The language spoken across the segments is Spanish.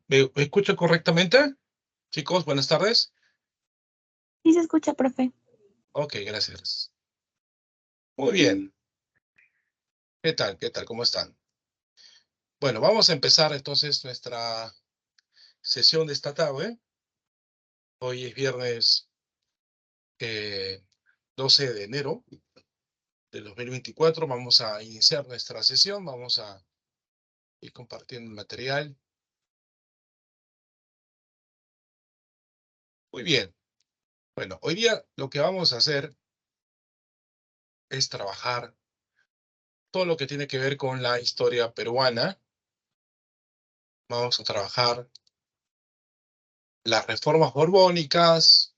¿Me escuchan correctamente? Chicos, buenas tardes. Sí se escucha, profe. Ok, gracias. Muy bien. ¿Qué tal? ¿Qué tal? ¿Cómo están? Bueno, vamos a empezar entonces nuestra sesión de esta tarde. Hoy es viernes eh, 12 de enero del 2024. Vamos a iniciar nuestra sesión. Vamos a ir compartiendo el material. Muy bien. Bueno, hoy día lo que vamos a hacer es trabajar todo lo que tiene que ver con la historia peruana. Vamos a trabajar las reformas borbónicas,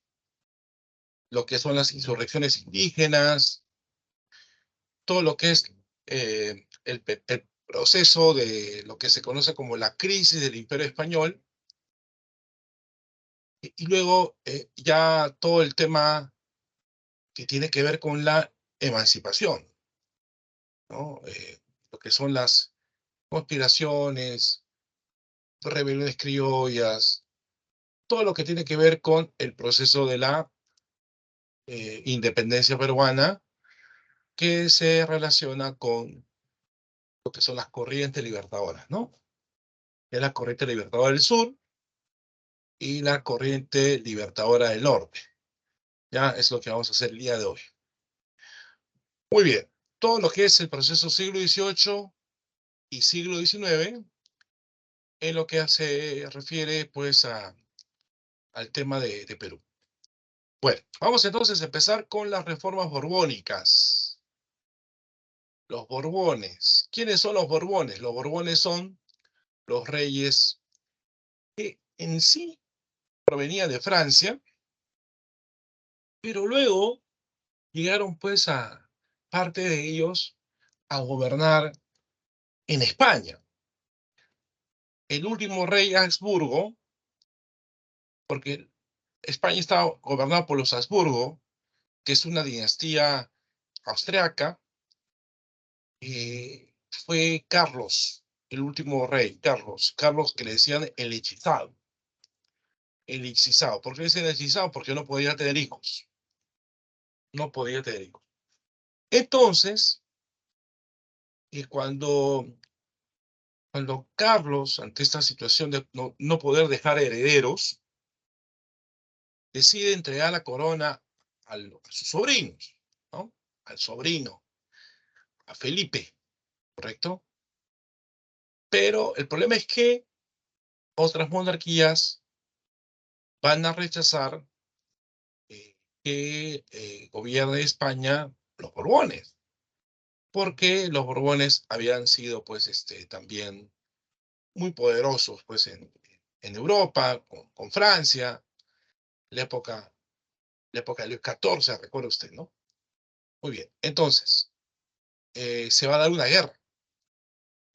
lo que son las insurrecciones indígenas, todo lo que es el proceso de lo que se conoce como la crisis del Imperio Español, y luego ya todo el tema que tiene que ver con la emancipación, ¿no? Lo que son las conspiraciones, rebeliones criollas, todo lo que tiene que ver con el proceso de la independencia peruana que se relaciona con lo que son las corrientes libertadoras, ¿no? Es la corriente libertadora del sur y la corriente libertadora del norte. Ya es lo que vamos a hacer el día de hoy. Muy bien. Todo lo que es el proceso siglo XVIII y siglo XIX en lo que se refiere pues al tema de Perú. Bueno, vamos entonces a empezar con las reformas borbónicas. Los Borbones. ¿Quiénes son los Borbones? Los Borbones son los reyes que en sí provenían de Francia, pero luego llegaron pues a parte de ellos a gobernar en España. El último rey Habsburgo, porque España estaba gobernada por los Habsburgo, que es una dinastía austriaca, fue Carlos, el último rey, Carlos que le decían el hechizado. El hechizado. ¿Por qué le decían el hechizado? Porque no podía tener hijos. No podía tener hijos. Entonces, cuando Carlos, ante esta situación de no poder dejar herederos, decide entregar la corona a sus sobrinos, ¿no? Al sobrino, a Felipe, ¿correcto? Pero el problema es que otras monarquías van a rechazar que gobierne España los Borbones, porque los Borbones habían sido, pues, también muy poderosos, pues, en Europa, con Francia, la época, la época de Luis XIV, recuerda usted, ¿no? Muy bien, entonces, se va a dar una guerra,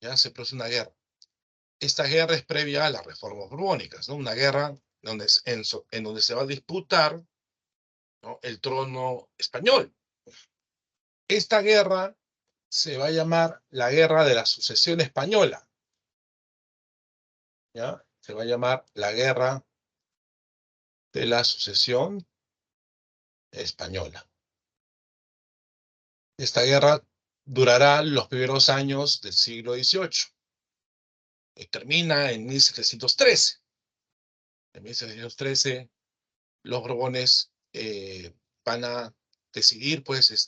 ya se produce una guerra. Esta guerra es previa a las reformas borbónicas, ¿no? Una guerra en donde se va a disputar, ¿no?, el trono español. Esta guerra se va a llamar la Guerra de la Sucesión Española, ¿ya? Se va a llamar la Guerra de la Sucesión Española. Esta guerra durará los primeros años del siglo XVIII y termina en 1713. En 1713 los Borbones van a decidir, pues,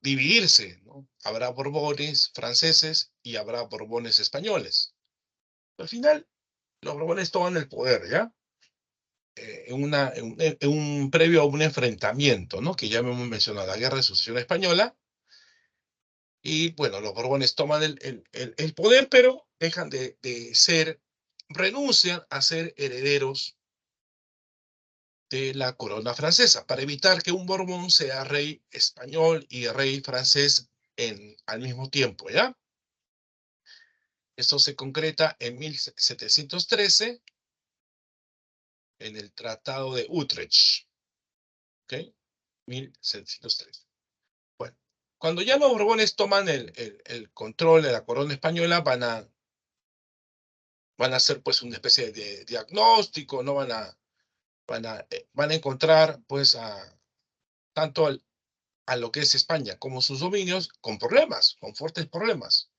dividirse, ¿no? Habrá Borbones franceses y habrá Borbones españoles. Al final, los Borbones toman el poder, ¿ya? En un previo a un enfrentamiento, ¿no? Que ya hemos mencionado, la Guerra de Sucesión Española. Y bueno, los Borbones toman el poder, pero dejan de ser, renuncian a ser herederos de la corona francesa, para evitar que un Borbón sea rey español y rey francés al mismo tiempo, ¿ya? Esto se concreta en 1713 en el Tratado de Utrecht, ¿ok? 1713. Bueno, cuando ya los Borbones toman el control de la corona española, van a van a hacer pues una especie de diagnóstico, ¿no? Van a encontrar pues tanto a lo que es España como sus dominios con problemas, con fuertes problemas.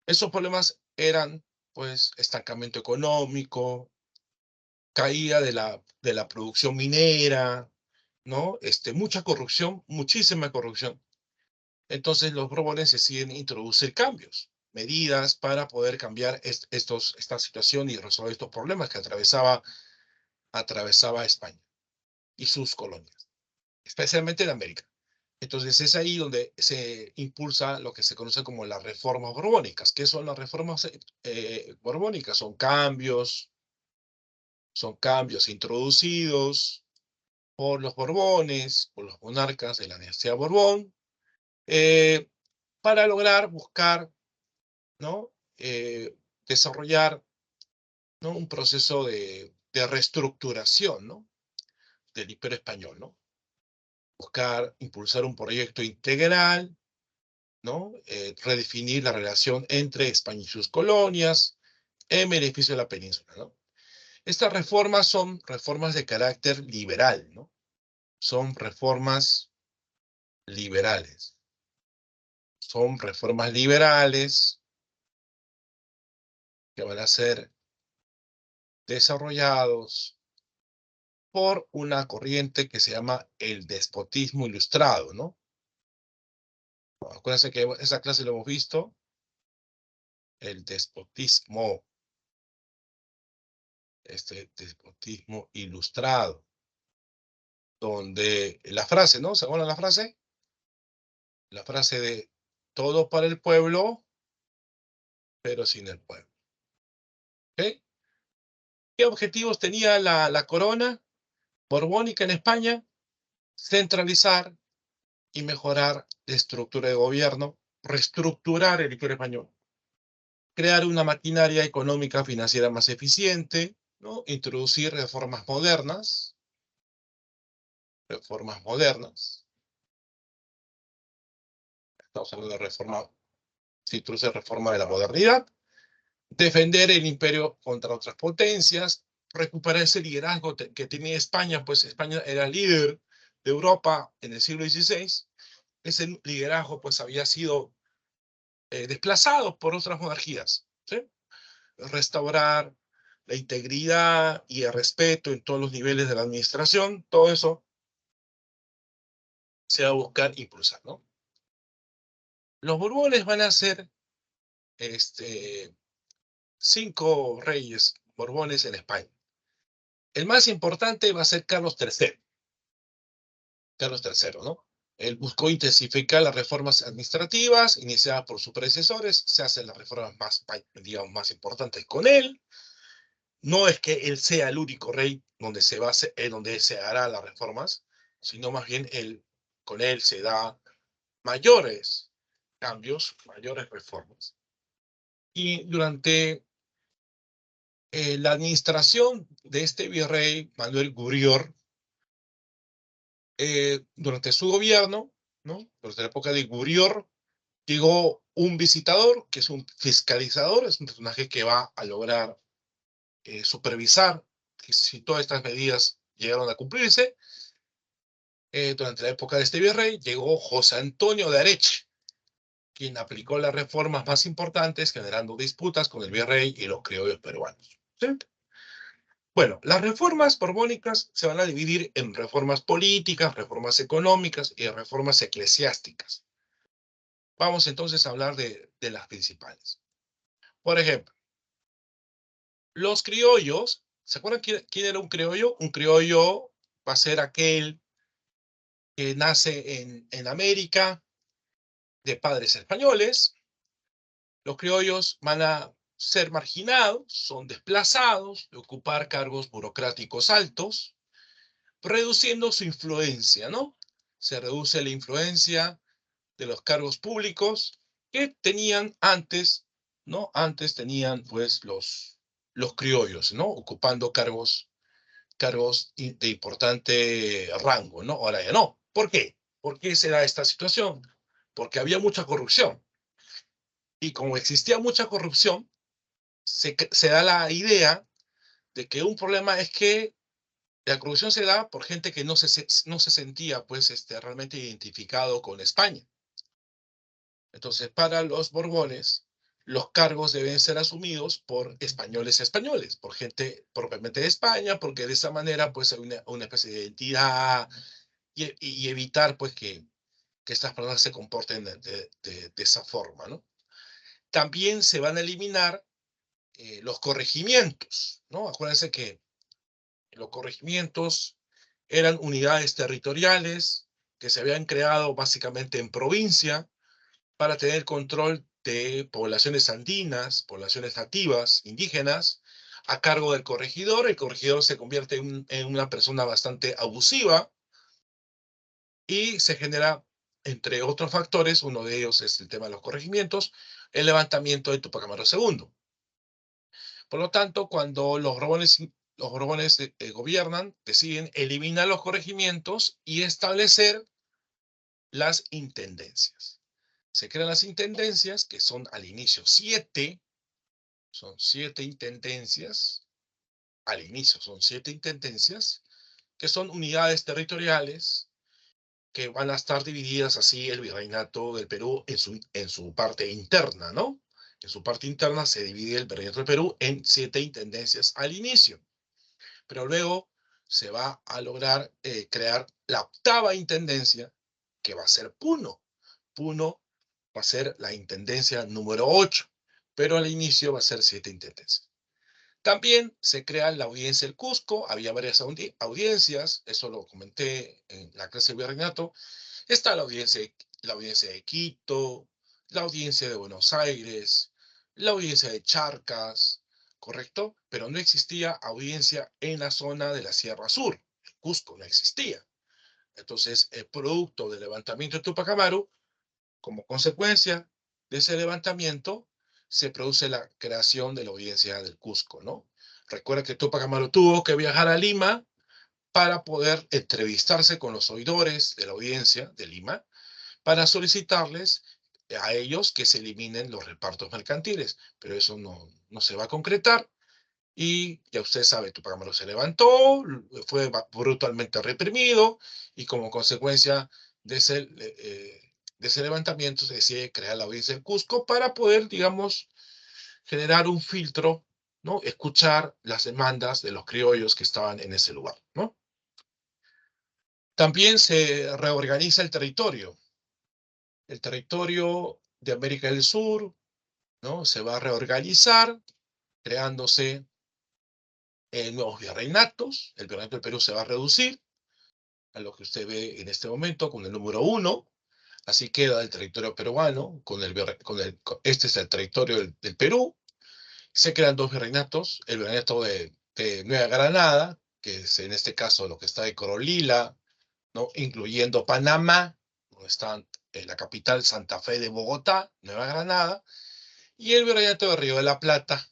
Esos problemas eran pues estancamiento económico, caída de la producción minera, ¿no? Mucha corrupción, muchísima corrupción. Entonces los Borbones deciden introducir cambios, medidas para poder cambiar esta situación y resolver estos problemas que atravesaba España y sus colonias, especialmente en América. Entonces es ahí donde se impulsa lo que se conoce como las reformas borbónicas. ¿Qué son las reformas borbónicas? Son cambios introducidos por los Borbones, por los monarcas de la dinastía Borbón, eh, para lograr buscar, ¿no? Desarrollar, ¿no? Un proceso de reestructuración, ¿no? Del Imperio Español, ¿no? Buscar impulsar un proyecto integral, ¿no? Redefinir la relación entre España y sus colonias en beneficio de la península, ¿no? Estas reformas son reformas de carácter liberal, ¿no? Son reformas liberales. Son reformas liberales que van a ser desarrollados por una corriente que se llama el despotismo ilustrado, ¿no? Acuérdense que esa clase lo hemos visto, el despotismo, despotismo ilustrado, donde la frase, ¿no? ¿Se acuerdan la frase? La frase de todo para el pueblo, pero sin el pueblo. ¿Ok? ¿Qué objetivos tenía la corona borbónica en España? Centralizar y mejorar la estructura de gobierno, reestructurar el Imperio Español, crear una maquinaria económica financiera más eficiente, ¿no? Introducir reformas modernas. Estamos hablando de reforma, se introduce reforma de la modernidad, defender el imperio contra otras potencias, recuperar ese liderazgo que tenía España, pues España era líder de Europa en el siglo XVI. Ese liderazgo pues había sido desplazado por otras monarquías, ¿sí? Restaurar la integridad y el respeto en todos los niveles de la administración, todo eso se va a buscar impulsar, ¿no? Los Borbones van a ser 5 reyes Borbones en España. El más importante va a ser Carlos III. Carlos III, ¿no? Él buscó intensificar las reformas administrativas iniciadas por sus predecesores, se hacen las reformas digamos, más importantes con él. No es que él sea el único rey donde se hará las reformas, sino más bien con él se da mayores cambios, mayores reformas. Y durante la administración de este virrey Manuel Gurior, durante su gobierno, ¿no? Durante la época de Gurior, llegó un visitador, que es un fiscalizador, es un personaje que va a lograr supervisar que si todas estas medidas llegaron a cumplirse. Durante la época de este virrey, llegó José Antonio de Areche, quien aplicó las reformas más importantes, generando disputas con el virrey y los criollos peruanos. ¿Sí? Bueno, las reformas borbónicas se van a dividir en reformas políticas, reformas económicas y reformas eclesiásticas. Vamos entonces a hablar de las principales. Por ejemplo, los criollos, ¿se acuerdan quién era un criollo? Un criollo va a ser aquel que nace en América de padres españoles. Los criollos van a ser marginados, son desplazados de ocupar cargos burocráticos altos, reduciendo su influencia, ¿no? Se reduce la influencia de los cargos públicos que tenían antes, ¿no? Antes tenían, pues, los criollos, ¿no? Ocupando cargos de importante rango, ¿no? Ahora ya no. ¿Por qué? ¿Por qué se da esta situación? Porque había mucha corrupción. Y como existía mucha corrupción, se da la idea de que un problema es que la corrupción se da por gente que no se sentía pues, realmente identificado con España. Entonces, para los Borbones, los cargos deben ser asumidos por españoles, por gente propiamente de España, porque de esa manera pues hay una especie de identidad y evitar pues que estas personas se comporten de esa forma, ¿no? También se van a eliminar los corregimientos, ¿no? Acuérdense que los corregimientos eran unidades territoriales que se habían creado básicamente en provincia para tener control de poblaciones andinas, poblaciones nativas, indígenas, a cargo del corregidor. El corregidor se convierte en una persona bastante abusiva y se genera, entre otros factores, uno de ellos es el tema de los corregimientos, el levantamiento de Tupac Amaru II. Por lo tanto, cuando los Borbones gobiernan, deciden eliminar los corregimientos y establecer las intendencias. Se crean las intendencias, que son al inicio 7, son 7 intendencias, al inicio son 7 intendencias, que son unidades territoriales que van a estar divididas así el virreinato del Perú en su parte interna, ¿no? En su parte interna se divide el virreinato del Perú en 7 intendencias al inicio, pero luego se va a lograr crear la octava intendencia, que va a ser Puno. Puno va a ser la intendencia número 8, pero al inicio va a ser 7 intendencias. También se crea la audiencia del Cusco, había varias audiencias, eso lo comenté en la clase de virreinato. Está la audiencia de Quito, la audiencia de Buenos Aires, la audiencia de Charcas, ¿correcto? Pero no existía audiencia en la zona de la Sierra Sur, el Cusco no existía. Entonces, el producto del levantamiento de Tupac Amaru, como consecuencia de ese levantamiento, se produce la creación de la audiencia del Cusco, ¿no? Recuerda que Tupac Amaru tuvo que viajar a Lima para poder entrevistarse con los oidores de la audiencia de Lima para solicitarles a ellos que se eliminen los repartos mercantiles, pero eso no se va a concretar y ya usted sabe, Tupac Amaru se levantó, fue brutalmente reprimido y como consecuencia de ese levantamiento se decide crear la audiencia del Cusco para poder, digamos, generar un filtro, ¿no? Escuchar las demandas de los criollos que estaban en ese lugar, ¿no? También se reorganiza el territorio. El territorio de América del Sur, ¿no? Se va a reorganizar, creándose nuevos virreinatos. El virreinato del Perú se va a reducir a lo que usted ve en este momento con el número 1. Así queda el territorio peruano, este es el territorio del Perú. Se crean dos virreinatos, el virreinato de Nueva Granada, que es en este caso lo que está de Corolila, ¿no? Incluyendo Panamá, donde está la capital Santa Fe de Bogotá, Nueva Granada, y el virreinato de Río de la Plata,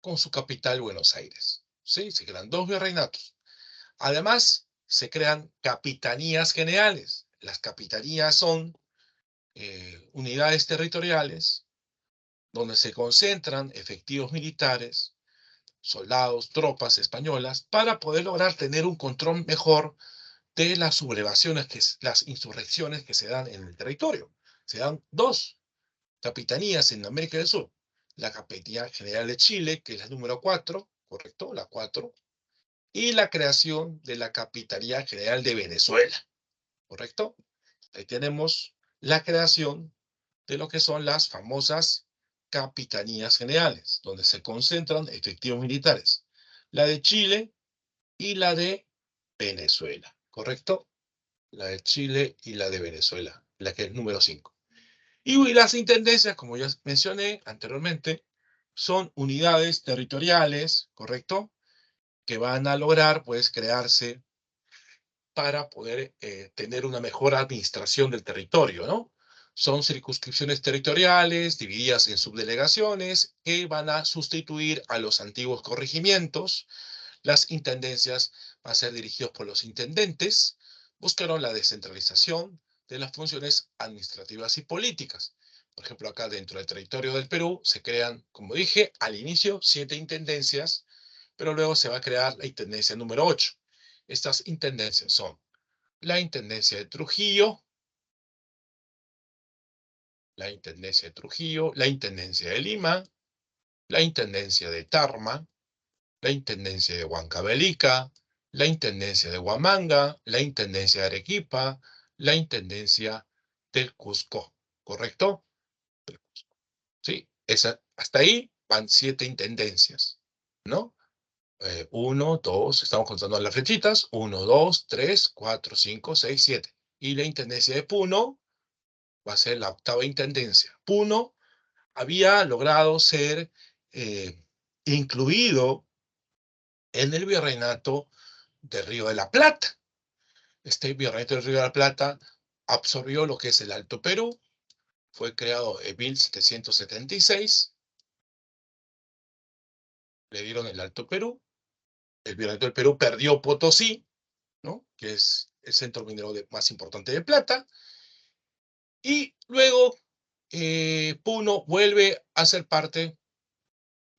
con su capital Buenos Aires. ¿Sí? Se crean dos virreinatos. Además, se crean capitanías generales. Las capitanías son unidades territoriales donde se concentran efectivos militares, soldados, tropas españolas, para poder lograr tener un control mejor de las sublevaciones, las insurrecciones que se dan en el territorio. Se dan dos capitanías en América del Sur. La Capitanía General de Chile, que es la número 4, ¿correcto? La 4. Y la creación de la Capitanía General de Venezuela, ¿correcto? Ahí tenemos la creación de lo que son las famosas capitanías generales, donde se concentran efectivos militares. La de Chile y la de Venezuela, ¿correcto? La de Chile y la de Venezuela, la que es número 5. Y las intendencias, como ya mencioné anteriormente, son unidades territoriales, ¿correcto? Que van a lograr, pues, crearse para poder tener una mejor administración del territorio, ¿no? Son circunscripciones territoriales divididas en subdelegaciones que van a sustituir a los antiguos corregimientos. Las intendencias van a ser dirigidas por los intendentes. Buscaron la descentralización de las funciones administrativas y políticas. Por ejemplo, acá dentro del territorio del Perú se crean, como dije, al inicio 7 intendencias, pero luego se va a crear la intendencia número 8. Estas intendencias son la intendencia de Trujillo, la intendencia de Trujillo, la intendencia de Lima, la intendencia de Tarma, la intendencia de Huancavelica, la intendencia de Huamanga, la intendencia de Arequipa, la intendencia del Cusco, ¿correcto? Sí, hasta ahí van 7 intendencias, ¿no? 1, 2, estamos contando las flechitas, 1, 2, 3, 4, 5, 6, 7. Y la intendencia de Puno va a ser la octava intendencia. Puno había logrado ser eh, incluido en el virreinato del Río de la Plata. Este virreinato del Río de la Plata absorbió lo que es el Alto Perú, fue creado en 1776, le dieron el Alto Perú, el virreinato del Perú perdió Potosí, ¿no? Que es el centro minero más importante de plata, y luego Puno vuelve a ser parte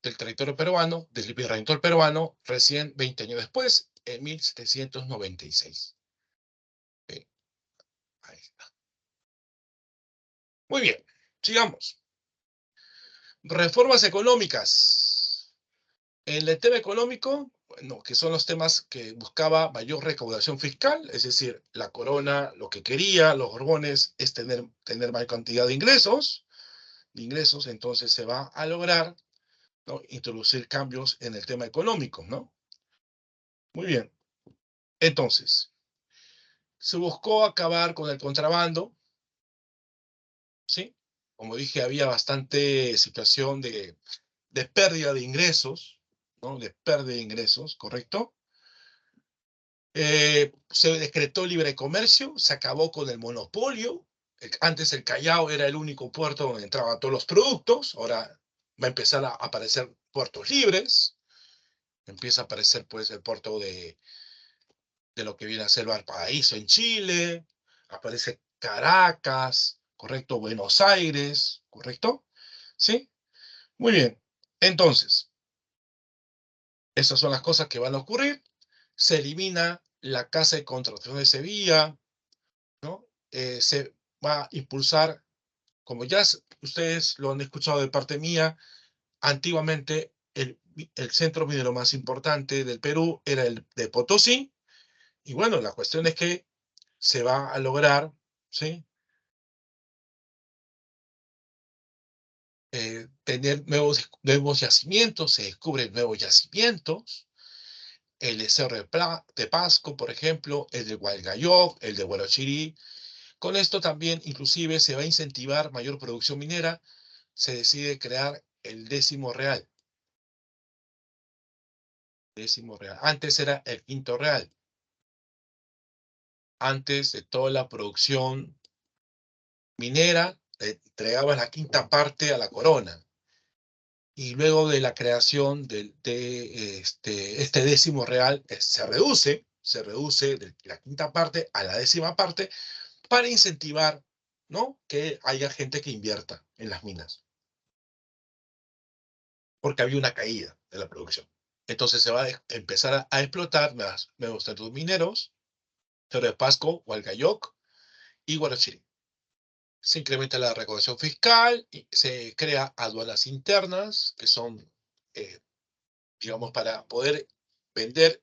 del territorio peruano, del virreinato peruano, recién 20 años después, en 1796. Ahí está. Muy bien, sigamos. Reformas económicas. En el tema económico, bueno, que son los temas que buscaba mayor recaudación fiscal, es decir, la corona lo que quería, los Borbones, es tener mayor cantidad de ingresos, entonces se va a lograr, ¿no?, introducir cambios en el tema económico, ¿no? Muy bien. Entonces, se buscó acabar con el contrabando, ¿sí? Como dije, había bastante situación de pérdida de ingresos, ¿no? De pérdida de ingresos, ¿correcto? Se decretó libre comercio, se acabó con el monopolio. Antes el Callao era el único puerto donde entraban todos los productos, ahora va a empezar a aparecer puertos libres, empieza a aparecer pues el puerto de lo que viene a ser Valparaíso en Chile, aparece Caracas, ¿correcto? Buenos Aires, ¿correcto? ¿Sí? Muy bien. Entonces, esas son las cosas que van a ocurrir. Se elimina la Casa de Contratación de Sevilla, ¿no? Se va a impulsar, como ya ustedes lo han escuchado de parte mía, antiguamente el centro minero más importante del Perú era el de Potosí, y bueno, la cuestión es que se va a lograr, ¿sí?, tener nuevos yacimientos, se descubren nuevos yacimientos, el de Cerro de Pasco, por ejemplo, el de Hualgayoc, el de Huarochirí. Con esto también, inclusive, se va a incentivar mayor producción minera, se decide crear el décimo real. Décimo real. Antes era el quinto real. Antes de toda la producción minera, entregaba la quinta parte a la corona. Y luego de la creación de este décimo real, se reduce de la quinta parte a la décima parte para incentivar, ¿no?, que haya gente que invierta en las minas, porque había una caída de la producción. Entonces se va a empezar a explotar nuevos centros mineros, Cerro de Pasco, Hualgayoc y Huarochirí. Se incrementa la recaudación fiscal, y se crea aduanas internas, que son, eh, digamos, para poder vender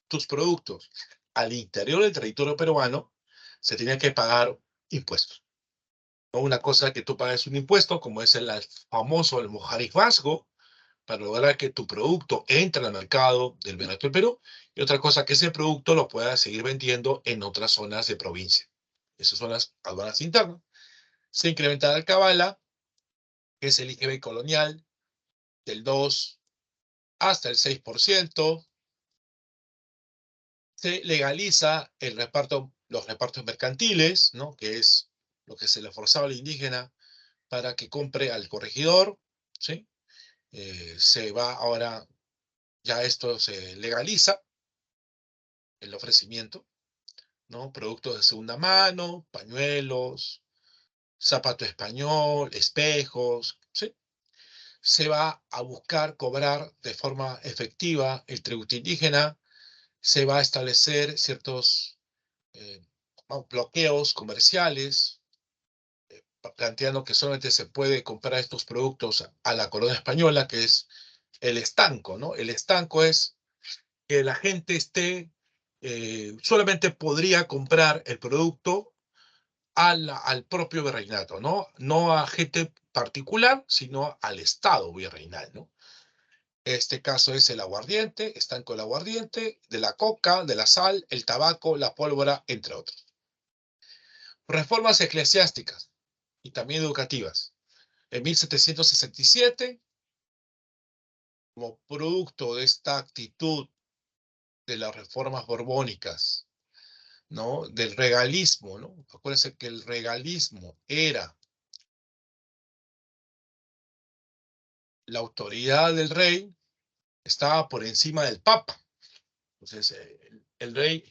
tus productos al interior del territorio peruano, se tiene que pagar impuestos. No una cosa que tú pagues un impuesto, como es el famoso almojarifazgo, para lograr que tu producto entre al mercado del Venezuela del Perú, y otra cosa que ese producto lo puedas seguir vendiendo en otras zonas de provincia. Esas son las aduanas internas. Se incrementa la alcabala, que es el IGB colonial, del 2 hasta el 6%. Se legaliza los repartos mercantiles, ¿no?, que es lo que se le forzaba al indígena para que compre al corregidor, ¿sí? Se va ahora, ya esto se legaliza, el ofrecimiento, ¿no? Productos de segunda mano, pañuelos, zapato español, espejos, ¿sí? Se va a buscar cobrar de forma efectiva el tributo indígena, se va a establecer ciertos eh, bloqueos comerciales, planteando que solamente se puede comprar estos productos a la corona española, que es el estanco, ¿no? El estanco es que la gente solamente podría comprar el producto al propio virreinato, ¿no? No a gente particular, sino al Estado virreinal, ¿no? Este caso es el aguardiente, estanco del aguardiente, de la coca, de la sal, el tabaco, la pólvora, entre otros. Reformas eclesiásticas y también educativas. En 1767, como producto de esta actitud de las reformas borbónicas, ¿no? Del regalismo, ¿no? Acuérdense que el regalismo era la autoridad del rey, estaba por encima del papa. Entonces, el rey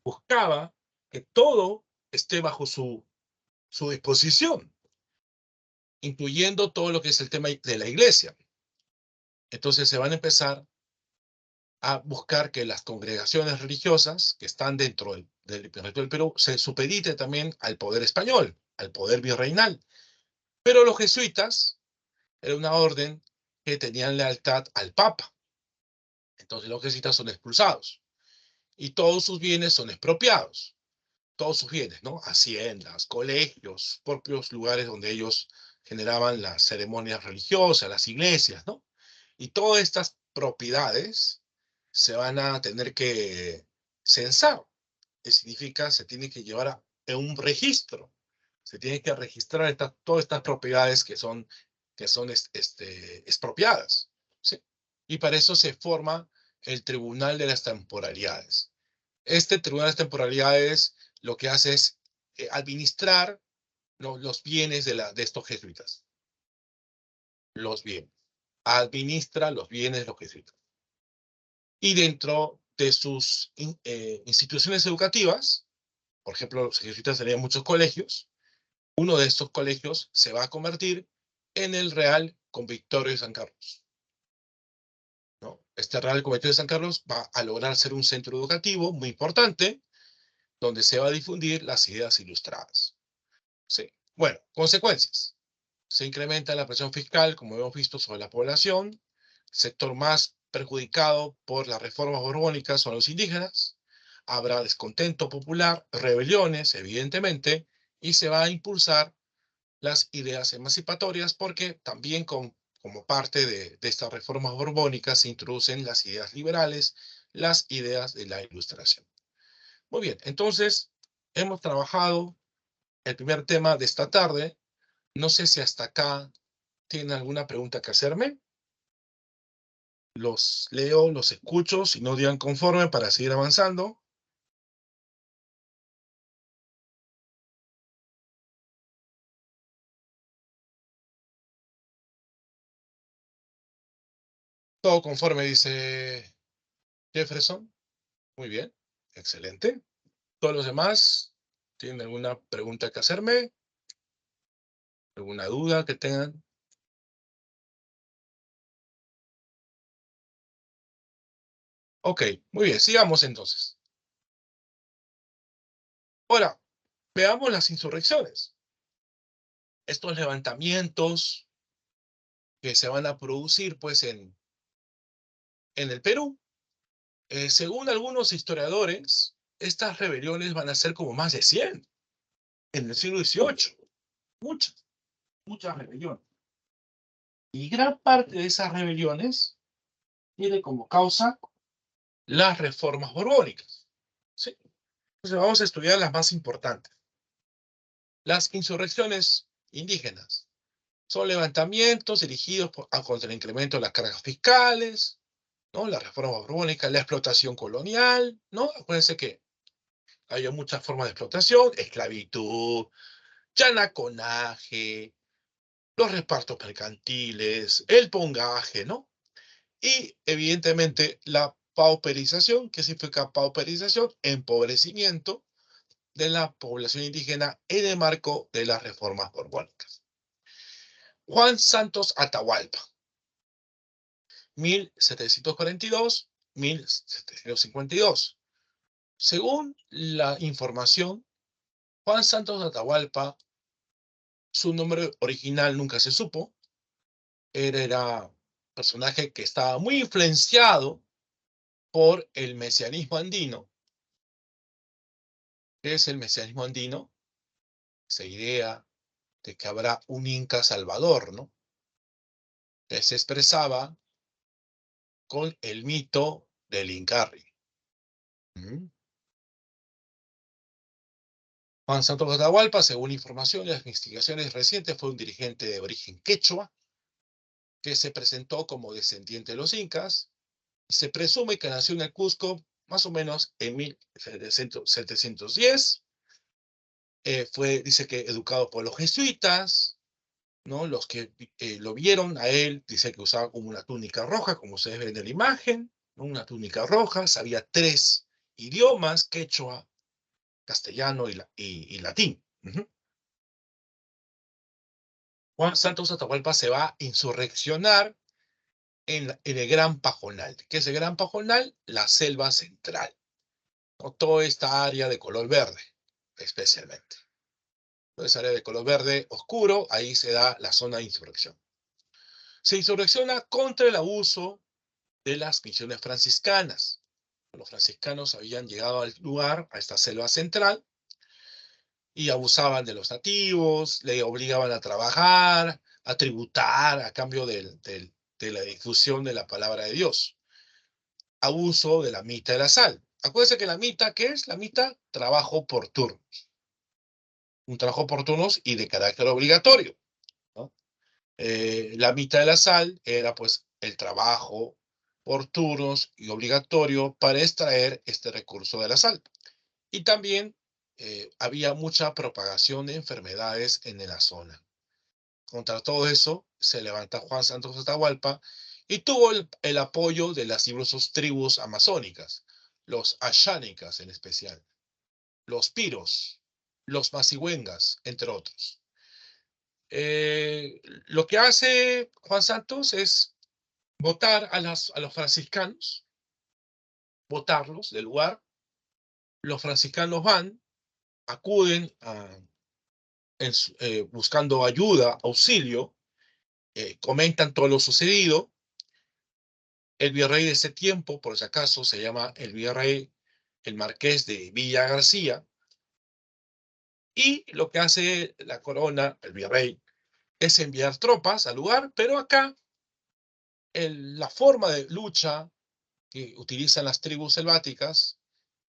buscaba que todo esté bajo su disposición, incluyendo todo lo que es el tema de la iglesia. Entonces se van a empezar a buscar que las congregaciones religiosas que están dentro del Virreinato del Perú se supediten también al poder español, al poder virreinal. Pero los jesuitas era una orden que tenían lealtad al Papa. Entonces los jesuitas son expulsados y todos sus bienes son expropiados. Todos sus bienes, ¿no? Haciendas, colegios, propios lugares donde ellos generaban las ceremonias religiosas, las iglesias, ¿no? Y todas estas propiedades se van a tener que censar, que significa se tiene que llevar a un registro, se tiene que registrar todas estas propiedades que son expropiadas, ¿sí? Y para eso se forma el Tribunal de las Temporalidades. Este Tribunal de las Temporalidades lo que hace es administrar los bienes de estos jesuitas. Los bienes. Administra los bienes de los jesuitas. Y dentro de sus instituciones educativas, por ejemplo, los jesuitas tenían muchos colegios, uno de estos colegios se va a convertir en el Real Convictorio de San Carlos, ¿no? Este Real Convictorio de San Carlos va a lograr ser un centro educativo muy importante, donde se va a difundir las ideas ilustradas. Sí. Bueno, consecuencias. Se incrementa la presión fiscal, como hemos visto, sobre la población. Sector más perjudicado por las reformas borbónicas son los indígenas. Habrá descontento popular, rebeliones, evidentemente, y se va a impulsar las ideas emancipatorias porque también como parte de estas reformas borbónicas se introducen las ideas liberales, las ideas de la ilustración. Muy bien, entonces hemos trabajado el primer tema de esta tarde. No sé si hasta acá tienen alguna pregunta que hacerme. Los leo, los escucho, si no digan conforme para seguir avanzando. Todo conforme, dice Jefferson. Muy bien, excelente. Todos los demás, ¿tienen alguna pregunta que hacerme? ¿Alguna duda que tengan? Ok, muy bien, sigamos entonces. Ahora, veamos las insurrecciones. Estos levantamientos que se van a producir, pues, en el Perú. Según algunos historiadores, estas rebeliones van a ser como más de 100 en el siglo XVIII. Muchas, muchas rebeliones. Y gran parte de esas rebeliones tiene como causa las reformas borbónicas. ¿Sí? Entonces vamos a estudiar las más importantes. Las insurrecciones indígenas son levantamientos dirigidos contra el incremento de las cargas fiscales, ¿no? La reforma borbónica, la explotación colonial, ¿no? Acuérdense que había muchas formas de explotación, esclavitud, yanaconaje, los repartos mercantiles, el pongaje, ¿no? Y evidentemente la pauperización. ¿Qué significa pauperización? Empobrecimiento de la población indígena en el marco de las reformas borbónicas. Juan Santos Atahualpa, 1742-1752. Según la información, Juan Santos Atahualpa, su nombre original nunca se supo. Era un personaje que estaba muy influenciado por el mesianismo andino. ¿Qué es el mesianismo andino? Esa idea de que habrá un Inca Salvador, ¿no? Que se expresaba con el mito del Incarri. ¿Mm? Juan Santos Atahualpa, según información y las investigaciones recientes, fue un dirigente de origen quechua que se presentó como descendiente de los incas y se presume que nació en el Cusco más o menos en 1710. Dice que educado por los jesuitas, ¿no? Los que lo vieron a él, dice que usaba como una túnica roja, como se ve en la imagen, ¿no? Una túnica roja, sabía 3 idiomas: quechua, castellano y latín. Juan Santos Atahualpa se va a insurreccionar en el Gran Pajonal. ¿Qué es el Gran Pajonal? La selva central, ¿no? Toda esta área de color verde, especialmente. Toda esa área de color verde oscuro, ahí se da la zona de insurrección. Se insurrecciona contra el abuso de las misiones franciscanas. Los franciscanos habían llegado al lugar, a esta selva central, y abusaban de los nativos, le obligaban a trabajar, a tributar a cambio de la difusión de la palabra de Dios. Abuso de la mita de la sal. Acuérdense que la mita, ¿qué es? La mita, trabajo por turnos. Un trabajo por turnos y de carácter obligatorio, ¿no? La mita de la sal era pues el trabajo por turnos y obligatorio para extraer este recurso de la sal. Y también había mucha propagación de enfermedades en la zona. Contra todo eso se levanta Juan Santos Atahualpa y tuvo el apoyo de las diversas tribus amazónicas, los ashánicas en especial, los piros, los masigüengas, entre otros. Lo que hace Juan Santos es votar a los franciscanos, votarlos del lugar. Los franciscanos van, acuden buscando ayuda, auxilio, comentan todo lo sucedido. El virrey de ese tiempo, por si acaso, se llama el virrey, el marqués de Villa García, y lo que hace la corona, el virrey, es enviar tropas al lugar, pero acá la forma de lucha que utilizan las tribus selváticas,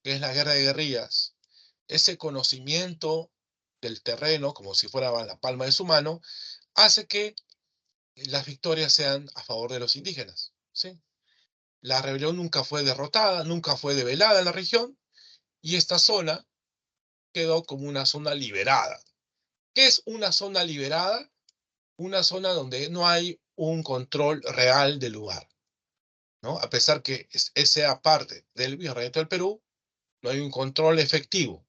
que es la guerra de guerrillas, ese conocimiento del terreno, como si fuera la palma de su mano, hace que las victorias sean a favor de los indígenas, ¿sí? La rebelión nunca fue derrotada, nunca fue debelada en la región, y esta zona quedó como una zona liberada. ¿Qué es una zona liberada? Una zona donde no hay un control real del lugar, ¿no? A pesar que sea parte del virreinato del Perú, no hay un control efectivo.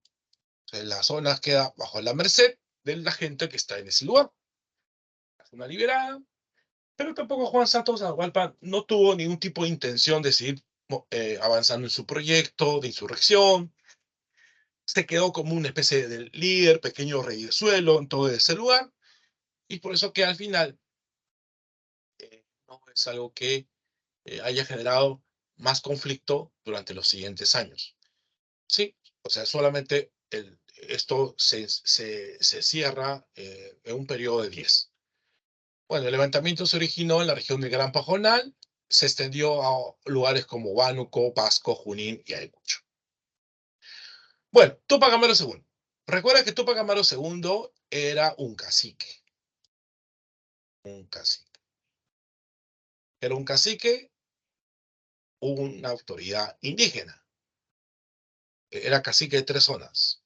O sea, la zona queda bajo la merced de la gente que está en ese lugar. La zona liberada, pero tampoco Juan Santos Atahualpa no tuvo ningún tipo de intención de seguir avanzando en su proyecto de insurrección. Se quedó como una especie de líder, pequeño rey del suelo en todo ese lugar, y por eso que al final no es algo que haya generado más conflicto durante los siguientes años. Sí, o sea, solamente esto se cierra en un periodo de 10. Bueno, el levantamiento se originó en la región del Gran Pajonal, se extendió a lugares como Huánuco, Pasco, Junín y Ayacucho. Bueno, Túpac Amaru II. Recuerda que Túpac Amaru II era un cacique. Un cacique. Era un cacique, una autoridad indígena. Era cacique de 3 zonas.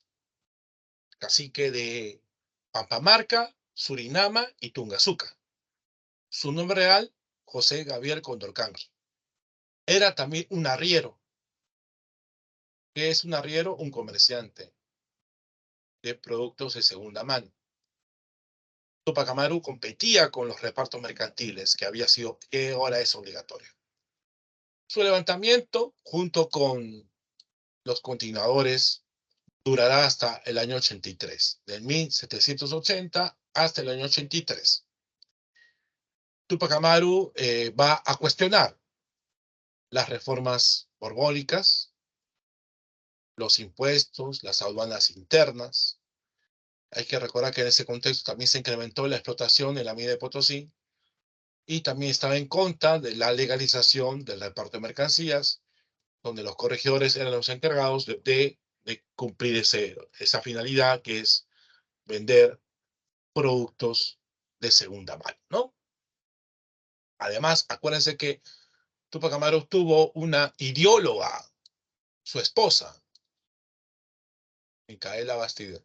Cacique de Pampamarca, Surinama y Tungazuca. Su nombre real, José Gabriel Condorcanqui. Era también un arriero. ¿Qué es un arriero? Un comerciante. de productos de segunda mano. Tupac Amaru competía con los repartos mercantiles, que ahora es obligatorio. Su levantamiento, junto con los continuadores, durará hasta el año 83, de 1780 hasta el año 83. Tupac Amaru va a cuestionar las reformas borbónicas, los impuestos, las aduanas internas. Hay que recordar que en ese contexto también se incrementó la explotación en la mina de Potosí y también estaba en contra de la legalización del reparto de mercancías, donde los corregidores eran los encargados de cumplir esa finalidad, que es vender productos de segunda mano, ¿no? Además, acuérdense que Tupac Amaru tuvo una ideóloga, su esposa, Micaela Bastida.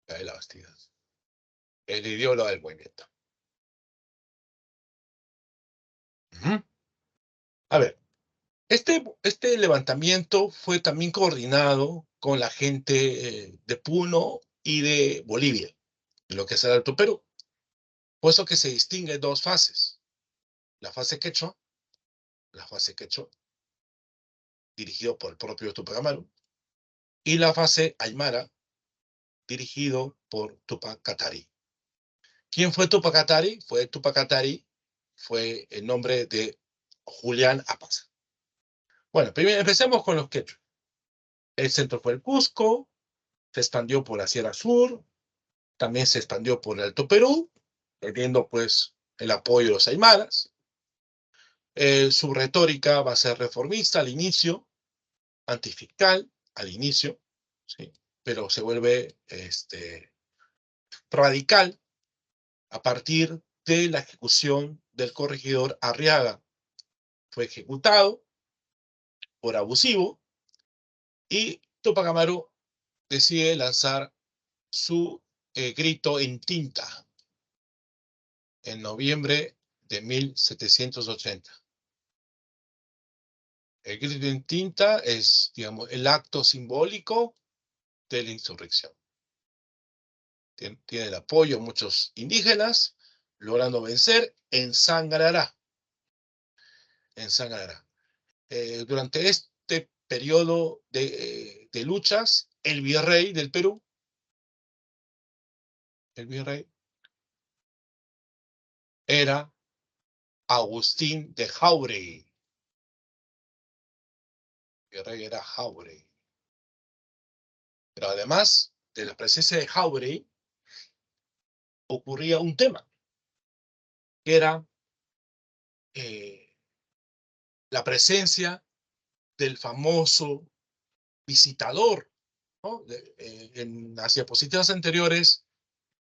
Micaela Bastidas, el ideólogo del movimiento. A ver, este levantamiento fue también coordinado con la gente de Puno y de Bolivia, en lo que es el Alto Perú, puesto que se distingue dos fases. La fase quechua, dirigido por el propio Tupac Amaru, y la fase aymara, dirigido por Tupac Katari. ¿Quién fue Tupac Katari? Fue el nombre de Julián Apaza. Bueno, primero empecemos con los quechua. El centro fue el Cusco, se expandió por la Sierra Sur, también se expandió por el Alto Perú, teniendo pues el apoyo de los aymaras. Su retórica va a ser reformista al inicio, antifiscal al inicio, ¿sí? Pero se vuelve radical a partir de la ejecución del corregidor Arriaga. Fue ejecutado por abusivo y Tupac Amaru decide lanzar su grito en tinta en noviembre de 1780. El grito en tinta es, digamos, el acto simbólico de la insurrección. Tiene el apoyo de muchos indígenas, logrando vencer, ensangrará. Durante este periodo de luchas, el virrey del Perú, era Agustín de Jáuregui. El virrey era Jáuregui. Pero además de la presencia de Jáuregui, ocurría un tema, que era la presencia del famoso visitador, ¿no? En las diapositivas anteriores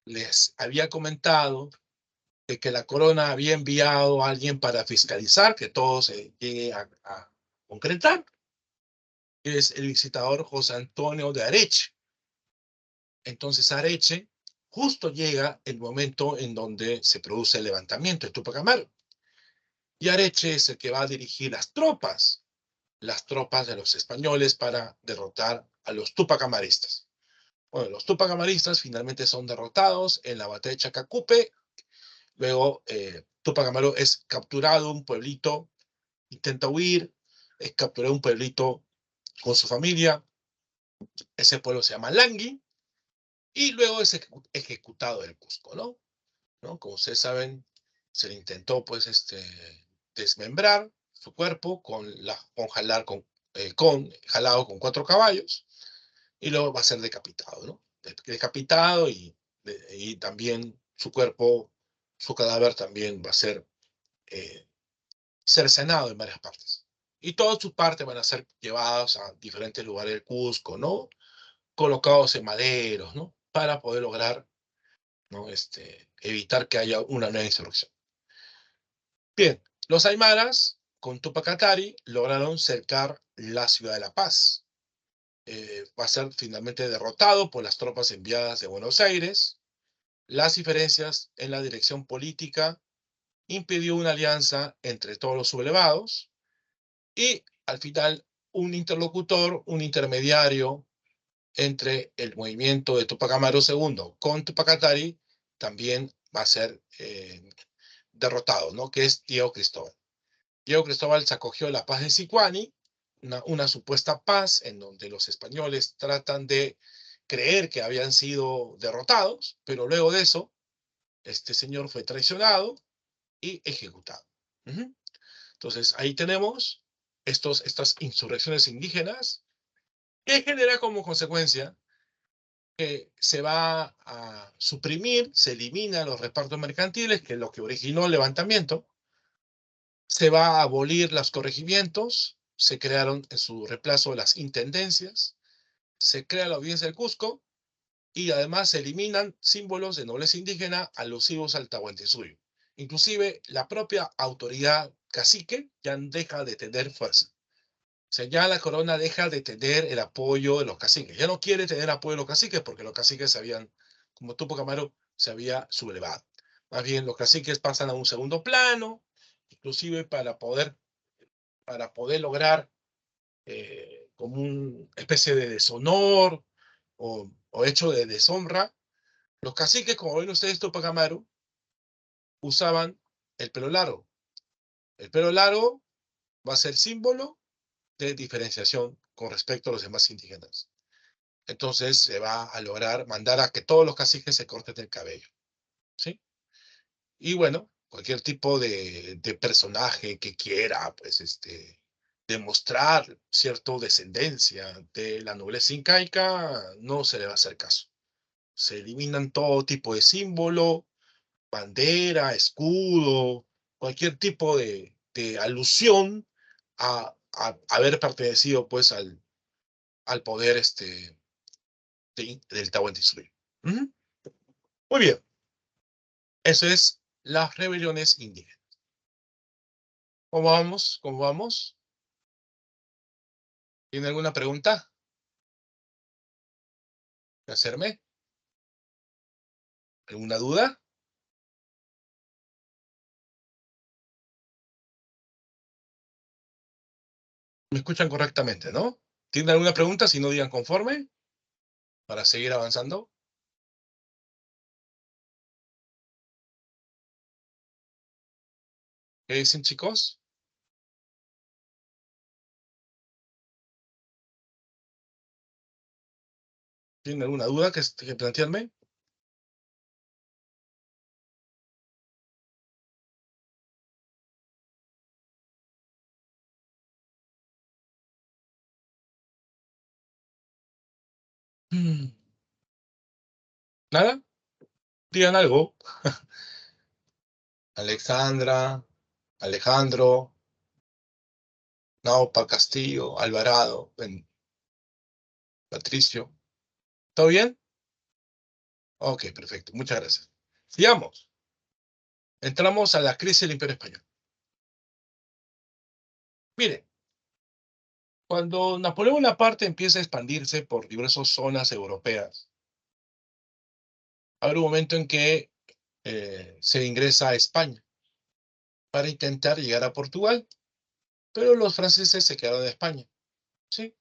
les había comentado de que la corona había enviado a alguien para fiscalizar que todo se llegue a concretar, que es el visitador José Antonio de Areche. Entonces Areche justo llega el momento en donde se produce el levantamiento de Tupac Amaru. Y Areche es el que va a dirigir las tropas de los españoles para derrotar a los tupacamaristas. Bueno, los tupacamaristas finalmente son derrotados en la batalla de Chacacupe. Luego Tupac Amaru es capturado, un pueblito, intenta huir, es capturado un pueblito con su familia. Ese pueblo se llama Langui. Y luego es ejecutado en Cusco, ¿no? Como ustedes saben, se le intentó pues desmembrar su cuerpo jalado con 4 caballos, y luego va a ser decapitado, ¿no? Decapitado y también su cuerpo, su cadáver también va a ser cercenado en varias partes. Y todas sus partes van a ser llevadas a diferentes lugares del Cusco, ¿no? Colocados en maderos, ¿no? Para poder lograr, ¿no? Evitar que haya una nueva insurrección. Bien, los aymaras con Tupac Katari lograron cercar la ciudad de La Paz. Va a ser finalmente derrotado por las tropas enviadas de Buenos Aires. Las diferencias en la dirección política impidió una alianza entre todos los sublevados y al final un interlocutor, un intermediario entre el movimiento de Tupac Amaru II con Tupac Katari, también va a ser derrotado, ¿no? Que es Diego Cristóbal. Diego Cristóbal se acogió a la paz de Sicuani, una supuesta paz en donde los españoles tratan de creer que habían sido derrotados, pero luego de eso, este señor fue traicionado y ejecutado. Entonces, ahí tenemos estas insurrecciones indígenas que genera como consecuencia que se va a suprimir, se eliminan los repartos mercantiles, que es lo que originó el levantamiento, se va a abolir los corregimientos, se crearon en su reemplazo las intendencias, se crea la audiencia del Cusco y además se eliminan símbolos de nobleza indígena alusivos al Tahuantinsuyo. Inclusive la propia autoridad cacique ya deja de tener fuerza. O sea, ya la corona deja de tener el apoyo de los caciques. Ya no quiere tener apoyo de los caciques porque los caciques se habían, como Tupac Amaru, se había sublevado. Más bien, los caciques pasan a un segundo plano, inclusive para poder lograr como una especie de deshonor o hecho de deshonra. Los caciques, como ven ustedes, Tupac Amaru, usaban el pelo largo. El pelo largo va a ser símbolo de diferenciación con respecto a los demás indígenas. Entonces se va a lograr mandar a que todos los caciques se corten el cabello, ¿sí? Y bueno, cualquier tipo de personaje que quiera, pues, demostrar cierta descendencia de la nobleza incaica, no se le va a hacer caso. Se eliminan todo tipo de símbolo, bandera, escudo, cualquier tipo de alusión a haber pertenecido, pues, al poder del Tahuantinsuyo. Ujú. Muy bien, eso es las rebeliones indígenas. ¿Cómo vamos? ¿Cómo vamos? ¿Tiene alguna pregunta que hacerme? ¿Alguna duda? ¿Me escuchan correctamente, no? ¿Tienen alguna pregunta? Si no, digan conforme para seguir avanzando. ¿Qué dicen, chicos? ¿Tienen alguna duda que plantearme? Mm, ¿Nada? Digan algo. Alexandra, Alejandro, Naupa, Castillo, Alvarado, Patricio. ¿Todo bien? Ok, perfecto. Muchas gracias. Sigamos. Entramos a la crisis del Imperio Español. Mire, cuando Napoleón Bonaparte empieza a expandirse por diversas zonas europeas, habrá un momento en que se ingresa a España para intentar llegar a Portugal, pero los franceses se quedaron en España, ¿sí?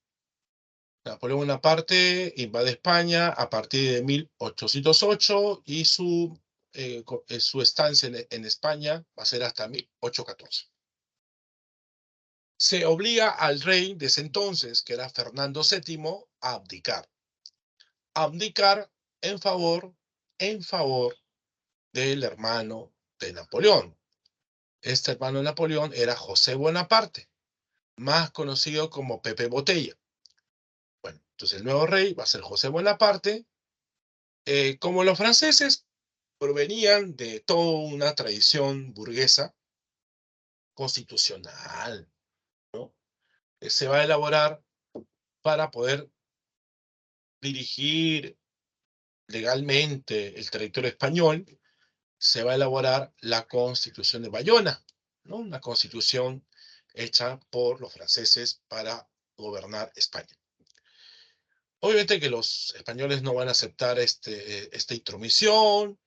Napoleón Bonaparte invade España a partir de 1808 y su estancia en España va a ser hasta 1814. Se obliga al rey de ese entonces, que era Fernando VII, a abdicar. Abdicar en favor del hermano de Napoleón. Este hermano de Napoleón era José Bonaparte, más conocido como Pepe Botella. Bueno, entonces el nuevo rey va a ser José Bonaparte. Como los franceses provenían de toda una tradición burguesa constitucional, ¿no? Se va a elaborar para poder dirigir legalmente el territorio español, se va a elaborar la Constitución de Bayona, ¿no? Una constitución hecha por los franceses para gobernar España. Obviamente que los españoles no van a aceptar esta intromisión,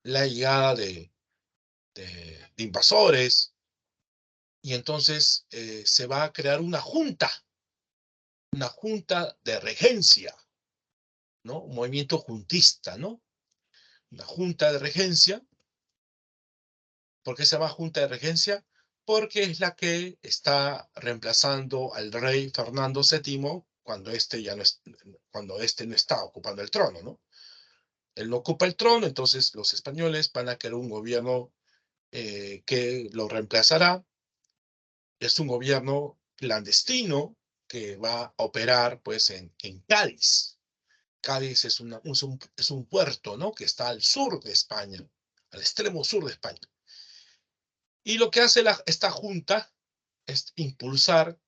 la llegada de invasores, y entonces se va a crear una junta una junta de regencia, ¿no? Un movimiento juntista, ¿no? Una junta de regencia. ¿Por qué se llama junta de regencia? Porque es la que está reemplazando al rey Fernando VII cuando cuando éste no está ocupando el trono, ¿no? Él no ocupa el trono, entonces los españoles van a querer un gobierno que lo reemplazará. Es un gobierno clandestino que va a operar pues en Cádiz. Cádiz es un puerto, ¿no? Que está al sur de España, al extremo sur de España. Y lo que hace esta junta es impulsar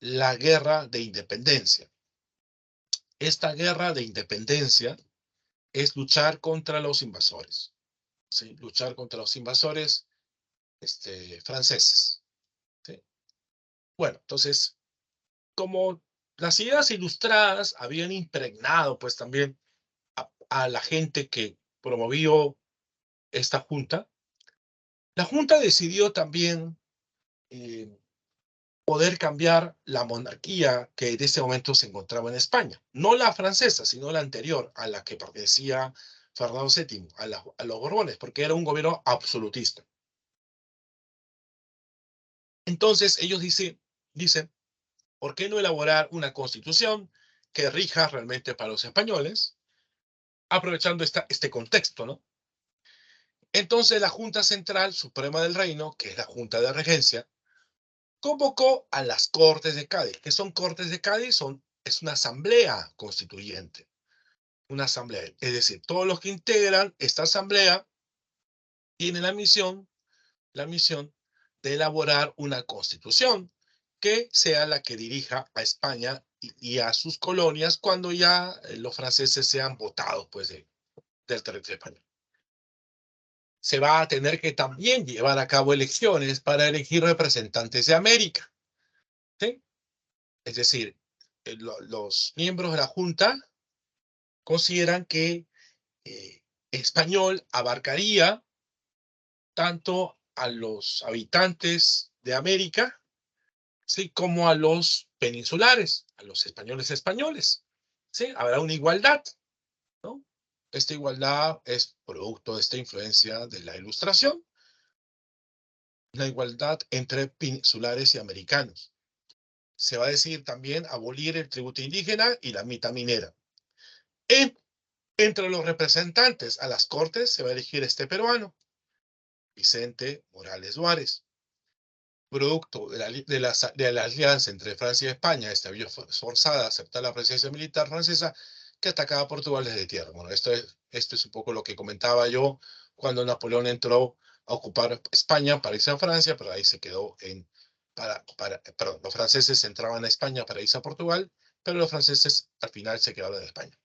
la guerra de independencia. Esta guerra de independencia es luchar contra los invasores, ¿sí? Luchar contra los invasores franceses, ¿sí? Bueno, entonces, como las ideas ilustradas habían impregnado pues también a la gente que promovió esta junta, la junta decidió también eh, poder cambiar la monarquía que en ese momento se encontraba en España. No la francesa, sino la anterior, a la que pertenecía Fernando VII, a los Borbones, porque era un gobierno absolutista. Entonces ellos dicen, ¿por qué no elaborar una constitución que rija realmente para los españoles, aprovechando este contexto, ¿no? Entonces la Junta Central Suprema del Reino, que es la Junta de Regencia, convocó a las Cortes de Cádiz. ¿Qué son Cortes de Cádiz? Es una asamblea constituyente. Una asamblea. Es decir, todos los que integran esta asamblea tienen la misión de elaborar una constitución que sea la que dirija a España y a sus colonias cuando ya los franceses sean votados pues, del territorio español. Se va a tener que también llevar a cabo elecciones para elegir representantes de América, ¿sí? Es decir, los miembros de la Junta consideran que español abarcaría tanto a los habitantes de América, ¿sí? Como a los peninsulares, a los españoles, ¿sí? Habrá una igualdad, ¿no? Esta igualdad es producto de esta influencia de la Ilustración, la igualdad entre peninsulares y americanos. Se va a decir también abolir el tributo indígena y la mitad minera. Entre los representantes a las Cortes se va a elegir este peruano, Vicente Morales Duárez. Producto de la alianza entre Francia y España, esta vio forzada a aceptar la presencia militar francesa que atacaba a Portugal desde tierra. Bueno, esto es un poco lo que comentaba yo cuando Napoleón entró a ocupar España para irse a Francia, pero ahí se quedó perdón, los franceses entraban a España para irse a Portugal, pero los franceses al final se quedaron en España.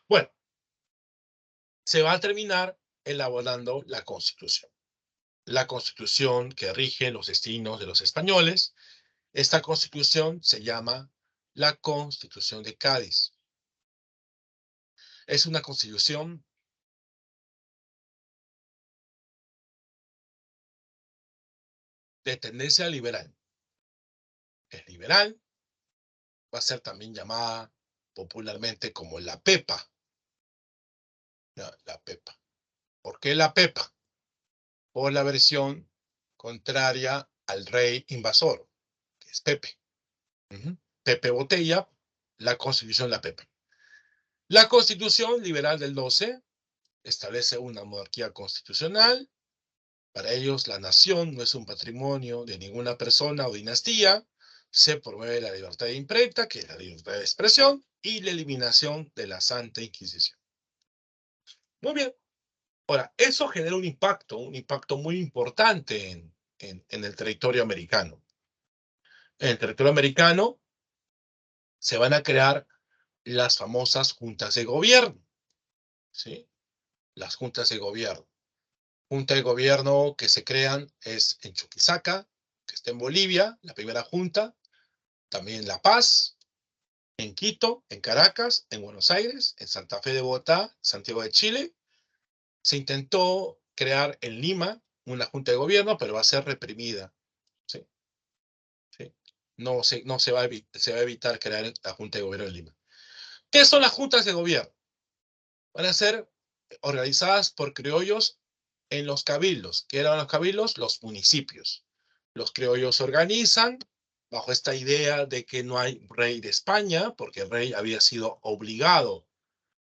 Bueno, se va a terminar elaborando la Constitución. La Constitución que rige los destinos de los españoles. Esta Constitución se llama la Constitución de Cádiz. Es una Constitución de tendencia liberal. Es liberal, va a ser también llamada popularmente como la Pepa. La Pepa. ¿Por qué la Pepa? Por la versión contraria al rey invasor, que es Pepe. Pepe Botella, la Constitución La Pepa. La Constitución Liberal del 12 establece una monarquía constitucional. Para ellos, la nación no es un patrimonio de ninguna persona o dinastía. Se promueve la libertad de imprenta, que es la libertad de expresión, y la eliminación de la Santa Inquisición. Muy bien. Ahora, eso genera un impacto muy importante en el territorio americano. En el territorio americano se van a crear las famosas juntas de gobierno, ¿sí? Las juntas de gobierno. Junta de gobierno que se crean es en Chuquisaca, que está en Bolivia, la primera junta, también en La Paz, en Quito, en Caracas, en Buenos Aires, en Santa Fe de Bogotá, Santiago de Chile. Se intentó crear en Lima una junta de gobierno, pero va a ser reprimida. ¿Sí? ¿Sí? se va a evitar crear la Junta de Gobierno de Lima. ¿Qué son las juntas de gobierno? Van a ser organizadas por criollos en los cabildos. ¿Qué eran los cabildos? Los municipios. Los criollos se organizan bajo esta idea de que no hay rey de España, porque el rey había sido obligado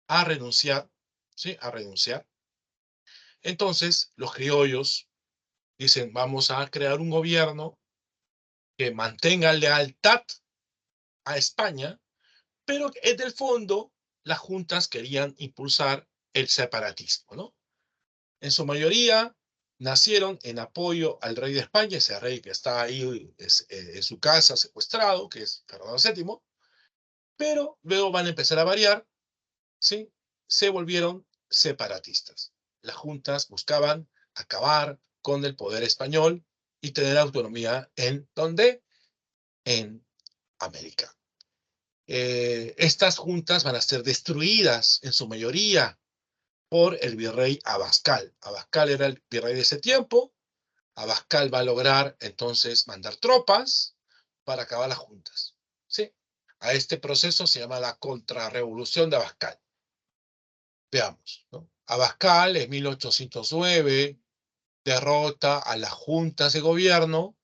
a renunciar, ¿sí? A renunciar. Entonces, los criollos dicen, vamos a crear un gobierno que mantenga lealtad a España, pero en el fondo las juntas querían impulsar el separatismo, ¿no? En su mayoría nacieron en apoyo al rey de España, ese rey que está ahí en su casa secuestrado, que es Fernando VII, pero luego van a empezar a variar, ¿sí? Se volvieron separatistas. Las juntas buscaban acabar con el poder español y tener autonomía en ¿dónde? En América. Estas juntas van a ser destruidas en su mayoría por el virrey Abascal. Abascal era el virrey de ese tiempo. Abascal va a lograr entonces mandar tropas para acabar las juntas. ¿Sí? A este proceso se llama la contrarrevolución de Abascal. Veamos, ¿no? Abascal en 1809 derrota a las juntas de gobierno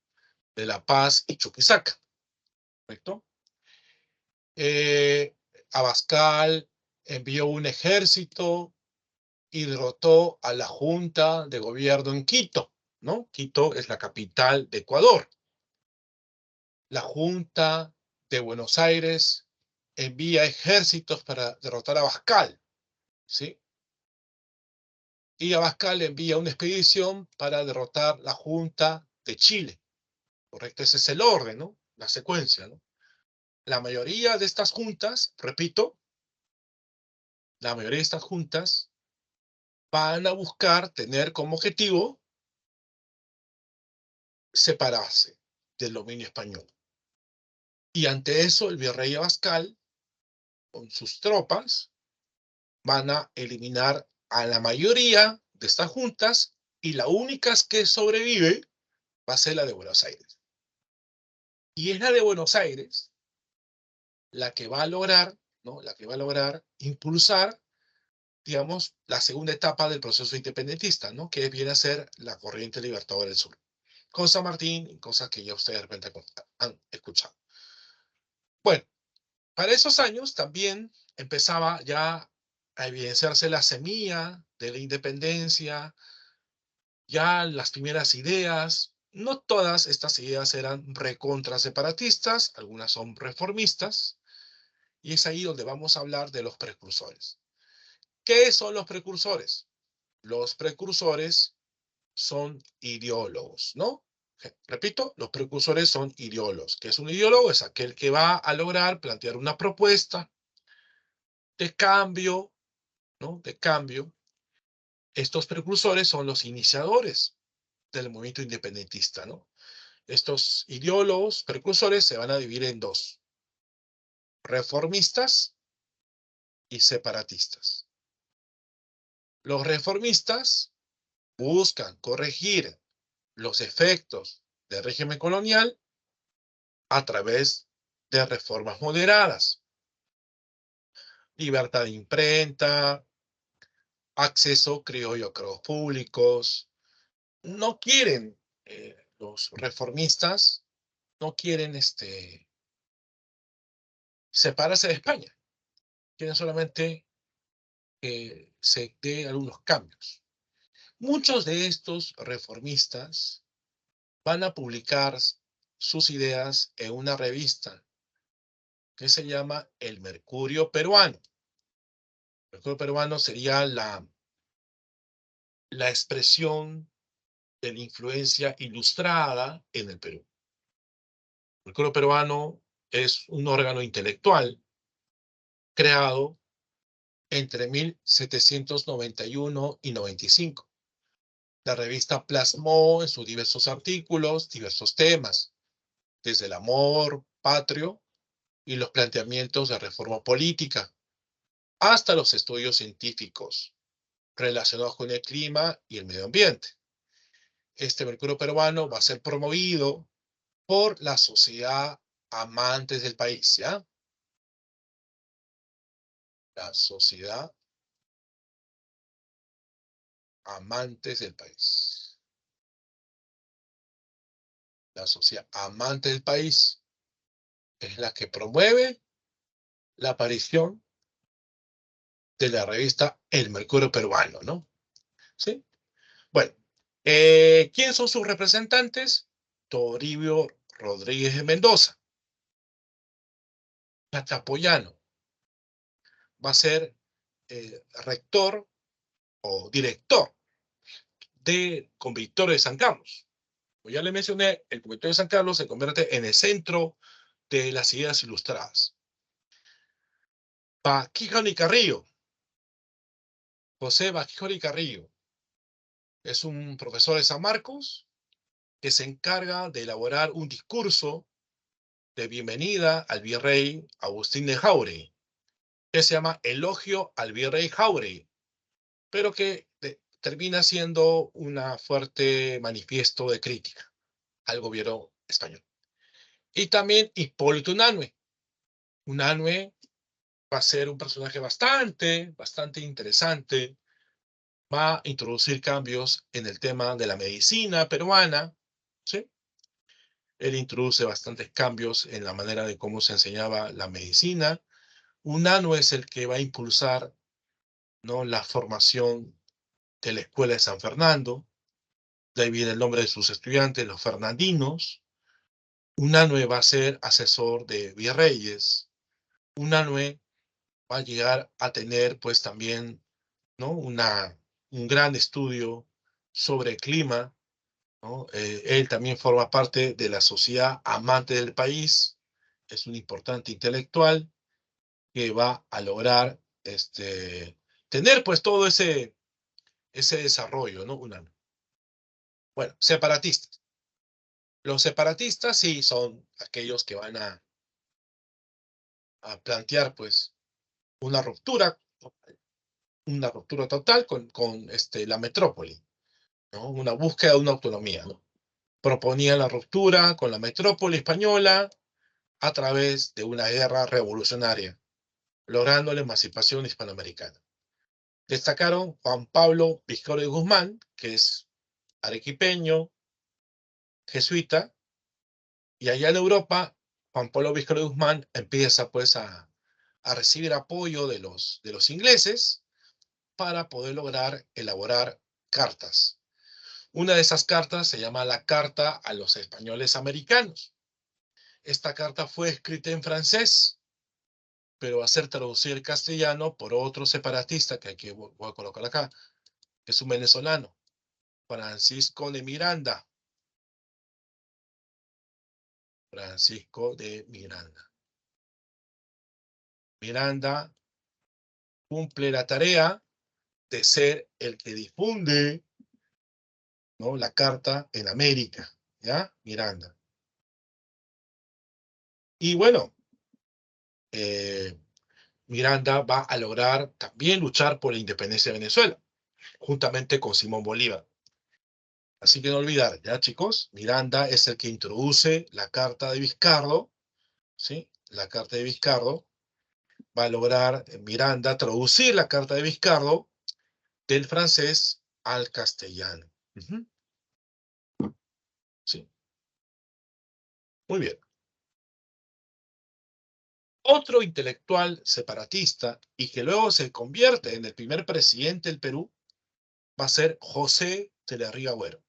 de La Paz y Chuquisaca. ¿Correcto? Abascal envió un ejército y derrotó a la Junta de Gobierno en Quito, ¿no? Quito es la capital de Ecuador. La Junta de Buenos Aires envía ejércitos para derrotar a Abascal, ¿sí? Y Abascal envía una expedición para derrotar la Junta de Chile, ¿correcto? Ese es el orden, ¿no? La secuencia, ¿no? La mayoría de estas juntas, repito, la mayoría de estas juntas van a buscar tener como objetivo separarse del dominio español. Y ante eso, el virrey Abascal, con sus tropas, van a eliminar a la mayoría de estas juntas y la única que sobrevive va a ser la de Buenos Aires. Y es la de Buenos Aires la que va a lograr, ¿no? La que va a lograr impulsar, digamos, la segunda etapa del proceso independentista, ¿no? Que viene a ser la corriente libertadora del sur. Con San Martín, cosas que ya ustedes de repente han escuchado. Bueno, para esos años también empezaba ya a evidenciarse la semilla de la independencia, ya las primeras ideas. No todas estas ideas eran recontra separatistas, algunas son reformistas, y es ahí donde vamos a hablar de los precursores. ¿Qué son los precursores? Los precursores son ideólogos, ¿no? Repito, los precursores son ideólogos. ¿Qué es un ideólogo? Es aquel que va a lograr plantear una propuesta de cambio, ¿no? De cambio. Estos precursores son los iniciadores del movimiento independentista, ¿no? Estos ideólogos precursores se van a dividir en dos: reformistas y separatistas. Los reformistas buscan corregir los efectos del régimen colonial a través de reformas moderadas: libertad de imprenta, acceso criollo a cargos públicos. No quieren, los reformistas, no quieren separarse de España, quieren solamente que se dé algunos cambios. Muchos de estos reformistas van a publicar sus ideas en una revista que se llama El Mercurio Peruano. El Mercurio Peruano sería la expresión de la influencia ilustrada en el Perú. El Mercurio Peruano es un órgano intelectual creado entre 1791 y 95. La revista plasmó en sus diversos artículos diversos temas, desde el amor patrio y los planteamientos de reforma política, hasta los estudios científicos relacionados con el clima y el medio ambiente. Este Mercurio Peruano va a ser promovido por la Sociedad amantes del país, ¿ya? La sociedad amantes del país. La sociedad amante del país es la que promueve la aparición de la revista El Mercurio Peruano, ¿no? ¿Sí? Bueno, ¿quién son sus representantes? Toribio Rodríguez de Mendoza. Chachapoyano va a ser rector o director de Convictorio de San Carlos. Como ya le mencioné, el Convictorio de San Carlos se convierte en el centro de las ideas ilustradas. Baquijano y Carrillo. José Baquijano y Carrillo es un profesor de San Marcos que se encarga de elaborar un discurso de bienvenida al virrey Agustín de Jáuregui, que se llama Elogio al virrey Jáuregui, pero que termina siendo un fuerte manifiesto de crítica al gobierno español. Y también Hipólito Unanue. Unanue va a ser un personaje bastante interesante, va a introducir cambios en el tema de la medicina peruana, ¿sí? Él introduce bastantes cambios en la manera de cómo se enseñaba la medicina. Unanue es el que va a impulsar, ¿no?, la formación de la Escuela de San Fernando. De ahí viene el nombre de sus estudiantes, los fernandinos. Unanue va a ser asesor de virreyes. Unanue va a llegar a tener, pues, también, ¿no?, un gran estudio sobre el clima, ¿no? Él también forma parte de la sociedad amante del país, es un importante intelectual que va a lograr tener, pues, todo ese desarrollo, ¿no? Bueno, separatistas. Los separatistas sí son aquellos que van a plantear, pues, una ruptura, una ruptura total con la metrópoli, ¿no? Una búsqueda de una autonomía, ¿no? Proponían la ruptura con la metrópoli española a través de una guerra revolucionaria, logrando la emancipación hispanoamericana. Destacaron Juan Pablo Vizcarra de Guzmán, que es arequipeño, jesuita, y allá en Europa, Juan Pablo Vizcarra de Guzmán empieza, pues, a recibir apoyo de los ingleses para poder lograr elaborar cartas. Una de esas cartas se llama la Carta a los Españoles Americanos. Esta carta fue escrita en francés, pero va a ser traducida al castellano por otro separatista que aquí voy a colocar acá, que es un venezolano, Francisco de Miranda. Francisco de Miranda. Miranda cumple la tarea de ser el que difunde, ¿no?, la carta en América, ¿ya? Miranda. Y bueno, Miranda va a lograr también luchar por la independencia de Venezuela, juntamente con Simón Bolívar. Así que no olvidar, ya, chicos, Miranda es el que introduce la carta de Vizcarro, ¿sí? La carta de Vizcarro va a lograr Miranda traducir la carta de Vizcarro del francés al castellano. Sí, muy bien. Otro intelectual separatista y que luego se convierte en el primer presidente del Perú va a ser José de la Riga Agüero.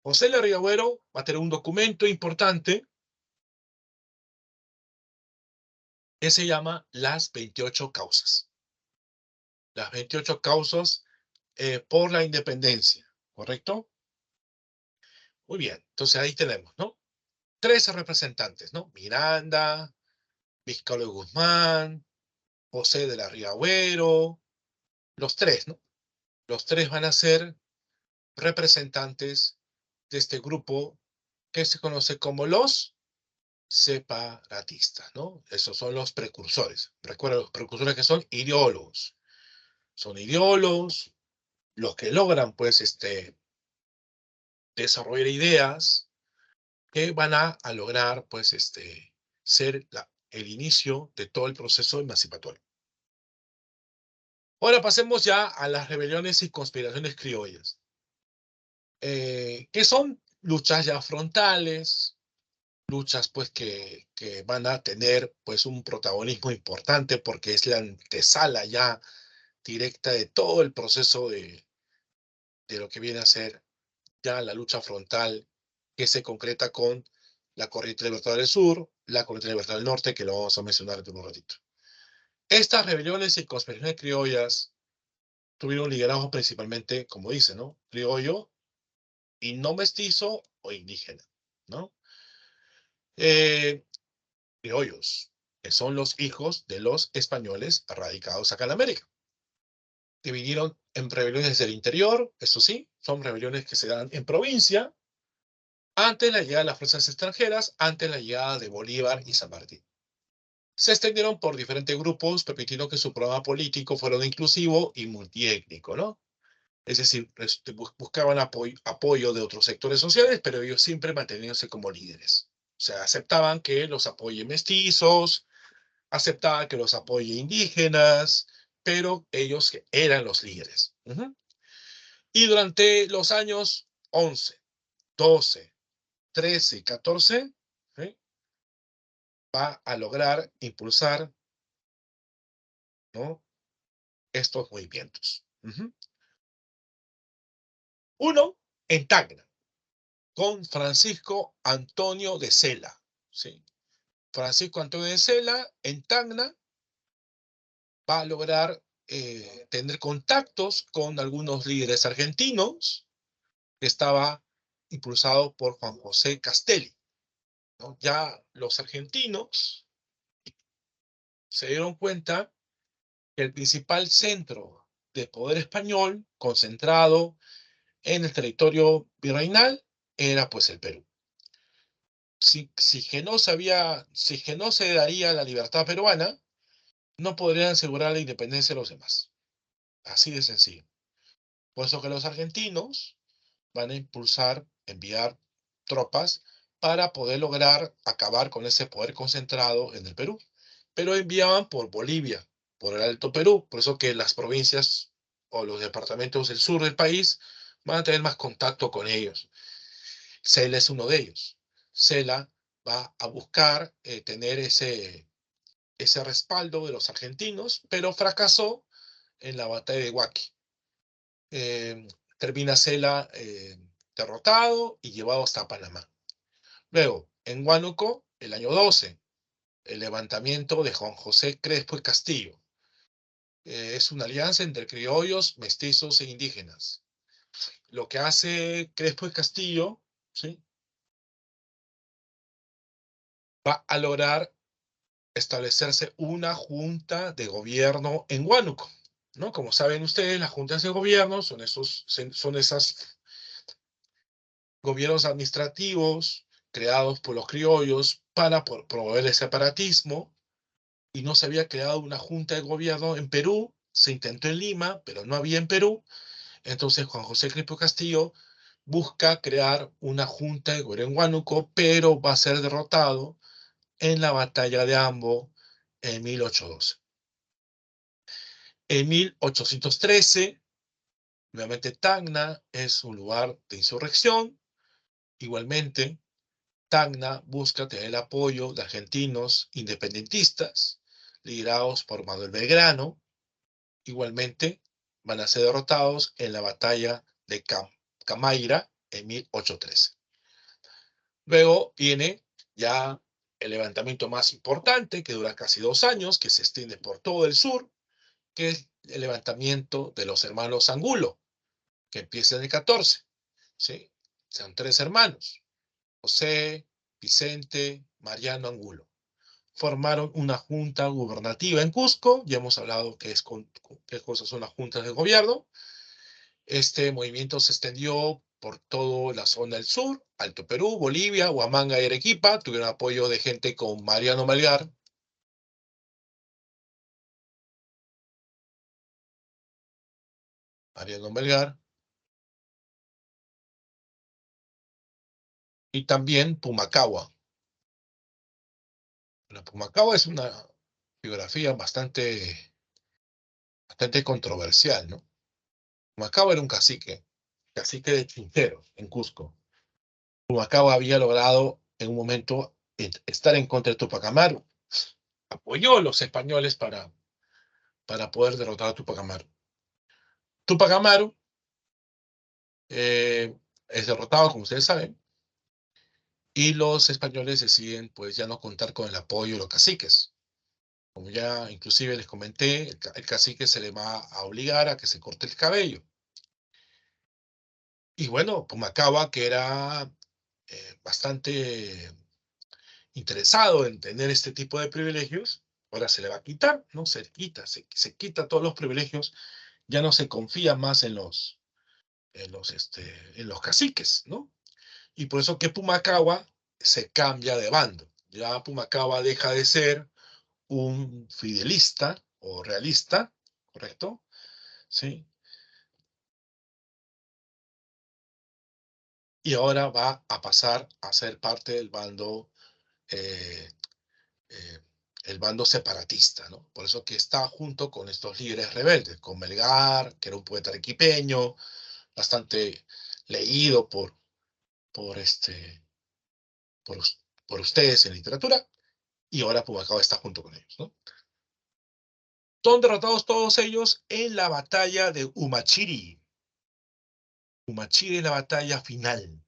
José de la Riga Agüero va a tener un documento importante que se llama Las 28 Causas. Las 28 causas por la independencia, ¿correcto? Muy bien, entonces ahí tenemos, ¿no? 13 representantes, ¿no? Miranda, Vizcarra de Guzmán, José de la Riga Agüero, los tres, ¿no? Los tres van a ser representantes de este grupo que se conoce como los separatistas, ¿no? Esos son los precursores. Recuerda, los precursores que son ideólogos. Son ideólogos los que logran, pues, desarrollar ideas, que van a lograr, pues, ser el inicio de todo el proceso emancipatorio. Ahora pasemos ya a las rebeliones y conspiraciones criollas, que son luchas ya frontales, luchas pues que van a tener pues un protagonismo importante porque es la antesala ya directa de todo el proceso de lo que viene a ser ya la lucha frontal que se concreta con la Corriente Libertadora del Sur, la Corriente Libertadora del Norte, que lo vamos a mencionar en un ratito. Estas rebeliones y conspiraciones criollas tuvieron liderazgo principalmente, como dice, ¿no? Criollo y no mestizo o indígena, ¿no? Eh, criollos, que son los hijos de los españoles radicados acá en América. Dividieron en rebeliones del interior, eso sí, son rebeliones que se dan en provincia, antes de la llegada de las fuerzas extranjeras, antes de la llegada de Bolívar y San Martín. Se extendieron por diferentes grupos, permitiendo que su programa político fuera inclusivo y multiétnico, ¿no? Es decir, buscaban apoyo de otros sectores sociales, pero ellos siempre manteniéndose como líderes. O sea, aceptaban que los apoye mestizos, aceptaban que los apoye indígenas, pero ellos eran los líderes. Y durante los años 11, 12, 13 y 14, ¿sí? Va a lograr impulsar, ¿no? Estos movimientos. Uno, en Tacna, con Francisco Antonio de Sela. ¿Sí? Francisco Antonio de Sela, en Tacna, va a lograr tener contactos con algunos líderes argentinos, que estaba impulsado por Juan José Castelli, ¿no? Ya los argentinos se dieron cuenta que el principal centro de poder español concentrado en el territorio virreinal era pues el Perú. Si que no se daría la libertad peruana, no podrían asegurar la independencia de los demás. Así de sencillo. Puesto que los argentinos van a enviar tropas para poder lograr acabar con ese poder concentrado en el Perú. Pero enviaban por Bolivia, por el Alto Perú, por eso que las provincias o los departamentos del sur del país van a tener más contacto con ellos. Cela es uno de ellos. Cela va a buscar tener ese respaldo de los argentinos, pero fracasó en la batalla de Huaqui. Termina Cela derrotado y llevado hasta Panamá. Luego, en Huánuco, el año 12, el levantamiento de Juan José Crespo y Castillo. Es una alianza entre criollos, mestizos e indígenas. Lo que hace Crespo y Castillo, ¿sí? Va a lograr establecerse una junta de gobierno en Huánuco, ¿no? Como saben ustedes, las juntas de gobierno son esas gobiernos administrativos creados por los criollos para promover el separatismo, y no se había creado una junta de gobierno en Perú. Se intentó en Lima, pero no había en Perú. Entonces Juan José Crespo Castillo busca crear una junta de gobierno en Huánuco, pero va a ser derrotado en la batalla de Ambo en 1812. En 1813, nuevamente Tacna es un lugar de insurrección. Igualmente, Tacna busca tener el apoyo de argentinos independentistas, liderados por Manuel Belgrano. Igualmente, van a ser derrotados en la batalla de Camaira en 1813. Luego viene ya el levantamiento más importante, que dura casi 2 años, que se extiende por todo el sur, que es el levantamiento de los hermanos Angulo, que empieza en el 14. ¿Sí? Son 3 hermanos: José, Vicente, Mariano Angulo. Formaron una junta gubernativa en Cusco. Ya hemos hablado qué cosas son las juntas de gobierno. Este movimiento se extendió por toda la zona del sur, Alto Perú, Bolivia, Huamanga y Arequipa. Tuvieron apoyo de gente como Mariano Melgar. Mariano Melgar. y también Pumacahua. La Pumacahua es una biografía bastante controversial, ¿no? Pumacahua era un cacique de Quintero, en Cusco. Pumacahua había logrado en un momento estar en contra de Tupac Amaru. Apoyó a los españoles para poder derrotar a Tupac Amaru. Tupac Amaru es derrotado, como ustedes saben, y los españoles deciden pues ya no contar con el apoyo de los caciques. Como ya inclusive les comenté, el cacique se le va a obligar a que se corte el cabello. Y bueno, Pumacahua, que era bastante interesado en tener este tipo de privilegios, ahora se le va a quitar, ¿no? Se quita todos los privilegios, ya no se confía más en los caciques, ¿no? Y por eso que Pumacahua se cambia de bando. Ya Pumacahua deja de ser un fidelista o realista, ¿correcto? Sí. Y ahora va a pasar a ser parte del bando, eh, eh, el bando separatista, ¿no? Por eso que está junto con estos líderes rebeldes, con Melgar, que era un poeta arequipeño, bastante leído por, este, por, por ustedes en literatura, y ahora Pumacahua está junto con ellos, ¿no? Son derrotados todos ellos en la batalla de Humachiri. Humachiri es la batalla final.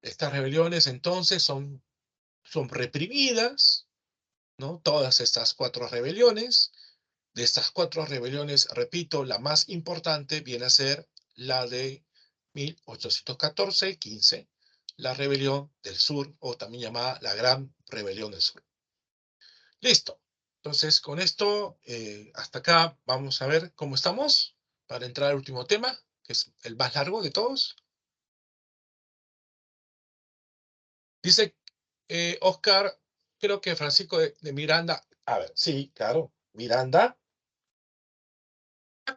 Estas rebeliones entonces son reprimidas, ¿no? Todas estas 4 rebeliones. De estas 4 rebeliones, repito, la más importante viene a ser la de 1814-15, la rebelión del sur, o también llamada la Gran Rebelión del Sur. Listo. Entonces, con esto, hasta acá vamos a ver cómo estamos para entrar al último tema, que es el más largo de todos. Dice Oscar, creo que Francisco de Miranda. A ver, sí, claro, Miranda.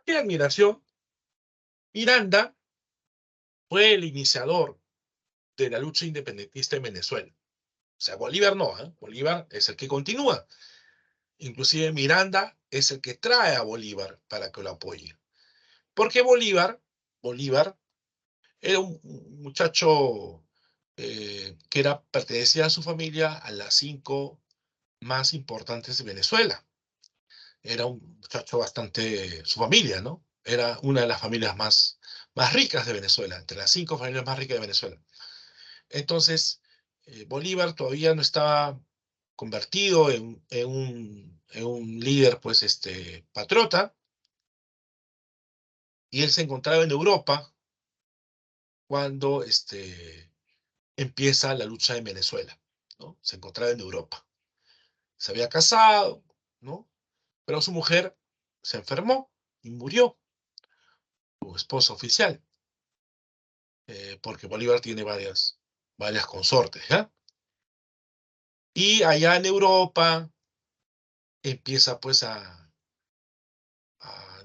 ¿Qué admiración? Miranda fue el iniciador de la lucha independentista en Venezuela. O sea, Bolívar no, ¿eh? Bolívar es el que continúa. Inclusive Miranda es el que trae a Bolívar para que lo apoye. Porque Bolívar era un muchacho pertenecía a su familia a las 5 más importantes de Venezuela. Era un muchacho bastante, su familia, ¿no? Era una de las familias más ricas de Venezuela, entre las 5 familias más ricas de Venezuela. Entonces, Bolívar todavía no estaba convertido en un líder, pues, patriota, y él se encontraba en Europa cuando empieza la lucha en Venezuela, ¿no? Se encontraba en Europa. Se había casado, ¿no? Pero su mujer se enfermó y murió, su esposa oficial, porque Bolívar tiene varias consortes, ¿ya? Y allá en Europa empieza pues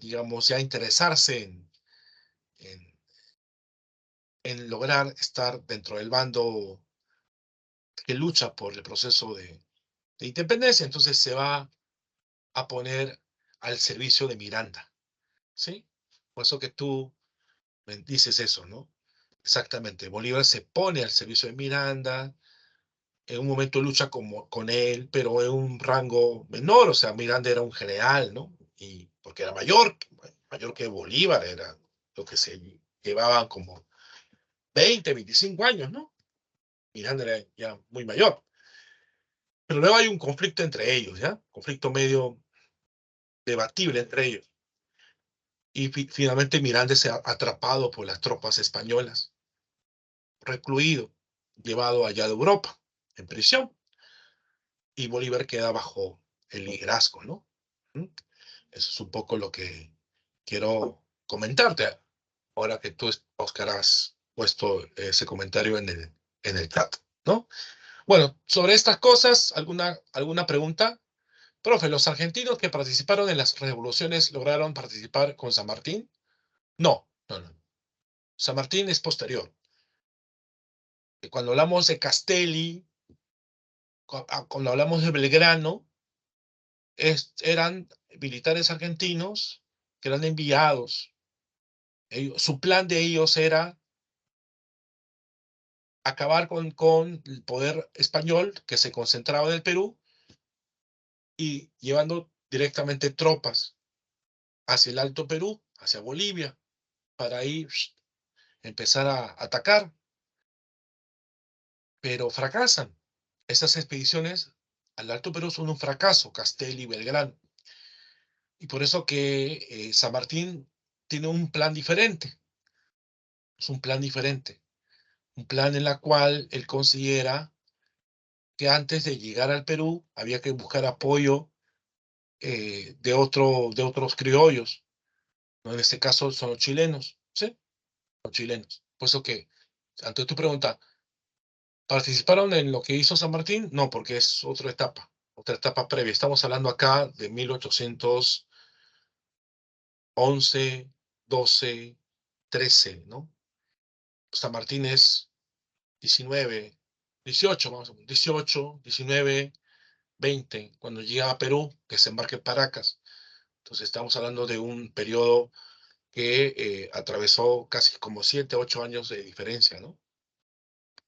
digamos, ya interesarse en, en lograr estar dentro del bando que lucha por el proceso de independencia. Entonces se va a poner al servicio de Miranda, ¿sí? Por eso que tú me dices eso, ¿no? Exactamente. Bolívar se pone al servicio de Miranda, en un momento lucha con él, pero en un rango menor, o sea, Miranda era un general, ¿no? Y porque era mayor que Bolívar, era lo que se llevaban como 20, 25 años, ¿no? Miranda era ya muy mayor. Pero luego hay un conflicto entre ellos, ¿ya? Conflicto medio debatible entre ellos. Y finalmente Miranda es atrapado por las tropas españolas, recluido, llevado allá de Europa, en prisión. Y Bolívar queda bajo el liderazgo, ¿no? ¿Mm? Eso es un poco lo que quiero comentarte. Ahora que tú, Oscar, has puesto ese comentario en el chat, ¿no? Bueno, sobre estas cosas, ¿alguna pregunta? Profe, ¿los argentinos que participaron en las revoluciones lograron participar con San Martín? No, no, no. San Martín es posterior. Cuando hablamos de Castelli, cuando hablamos de Belgrano, eran militares argentinos que eran enviados. Su plan de ellos era acabar con el poder español que se concentraba en el Perú y llevando directamente tropas hacia el Alto Perú, hacia Bolivia, para ahí empezar a atacar. Pero fracasan. Esas expediciones al Alto Perú son un fracaso, Castelli y Belgrano. Y por eso que San Martín tiene un plan diferente. Es un plan diferente. Un plan en la cual él considera que antes de llegar al Perú había que buscar apoyo de otros criollos, ¿no? En este caso son los chilenos, ¿sí? Los chilenos. Por eso que, ante tu pregunta, ¿participaron en lo que hizo San Martín? No, porque es otra etapa previa. Estamos hablando acá de 1811, 12, 13, ¿no? San Martín es 19, 18, vamos a ver, 18, 19, 20, cuando llega a Perú, que se embarca en Paracas. Entonces estamos hablando de un periodo que atravesó casi como 7, 8 años de diferencia, ¿no?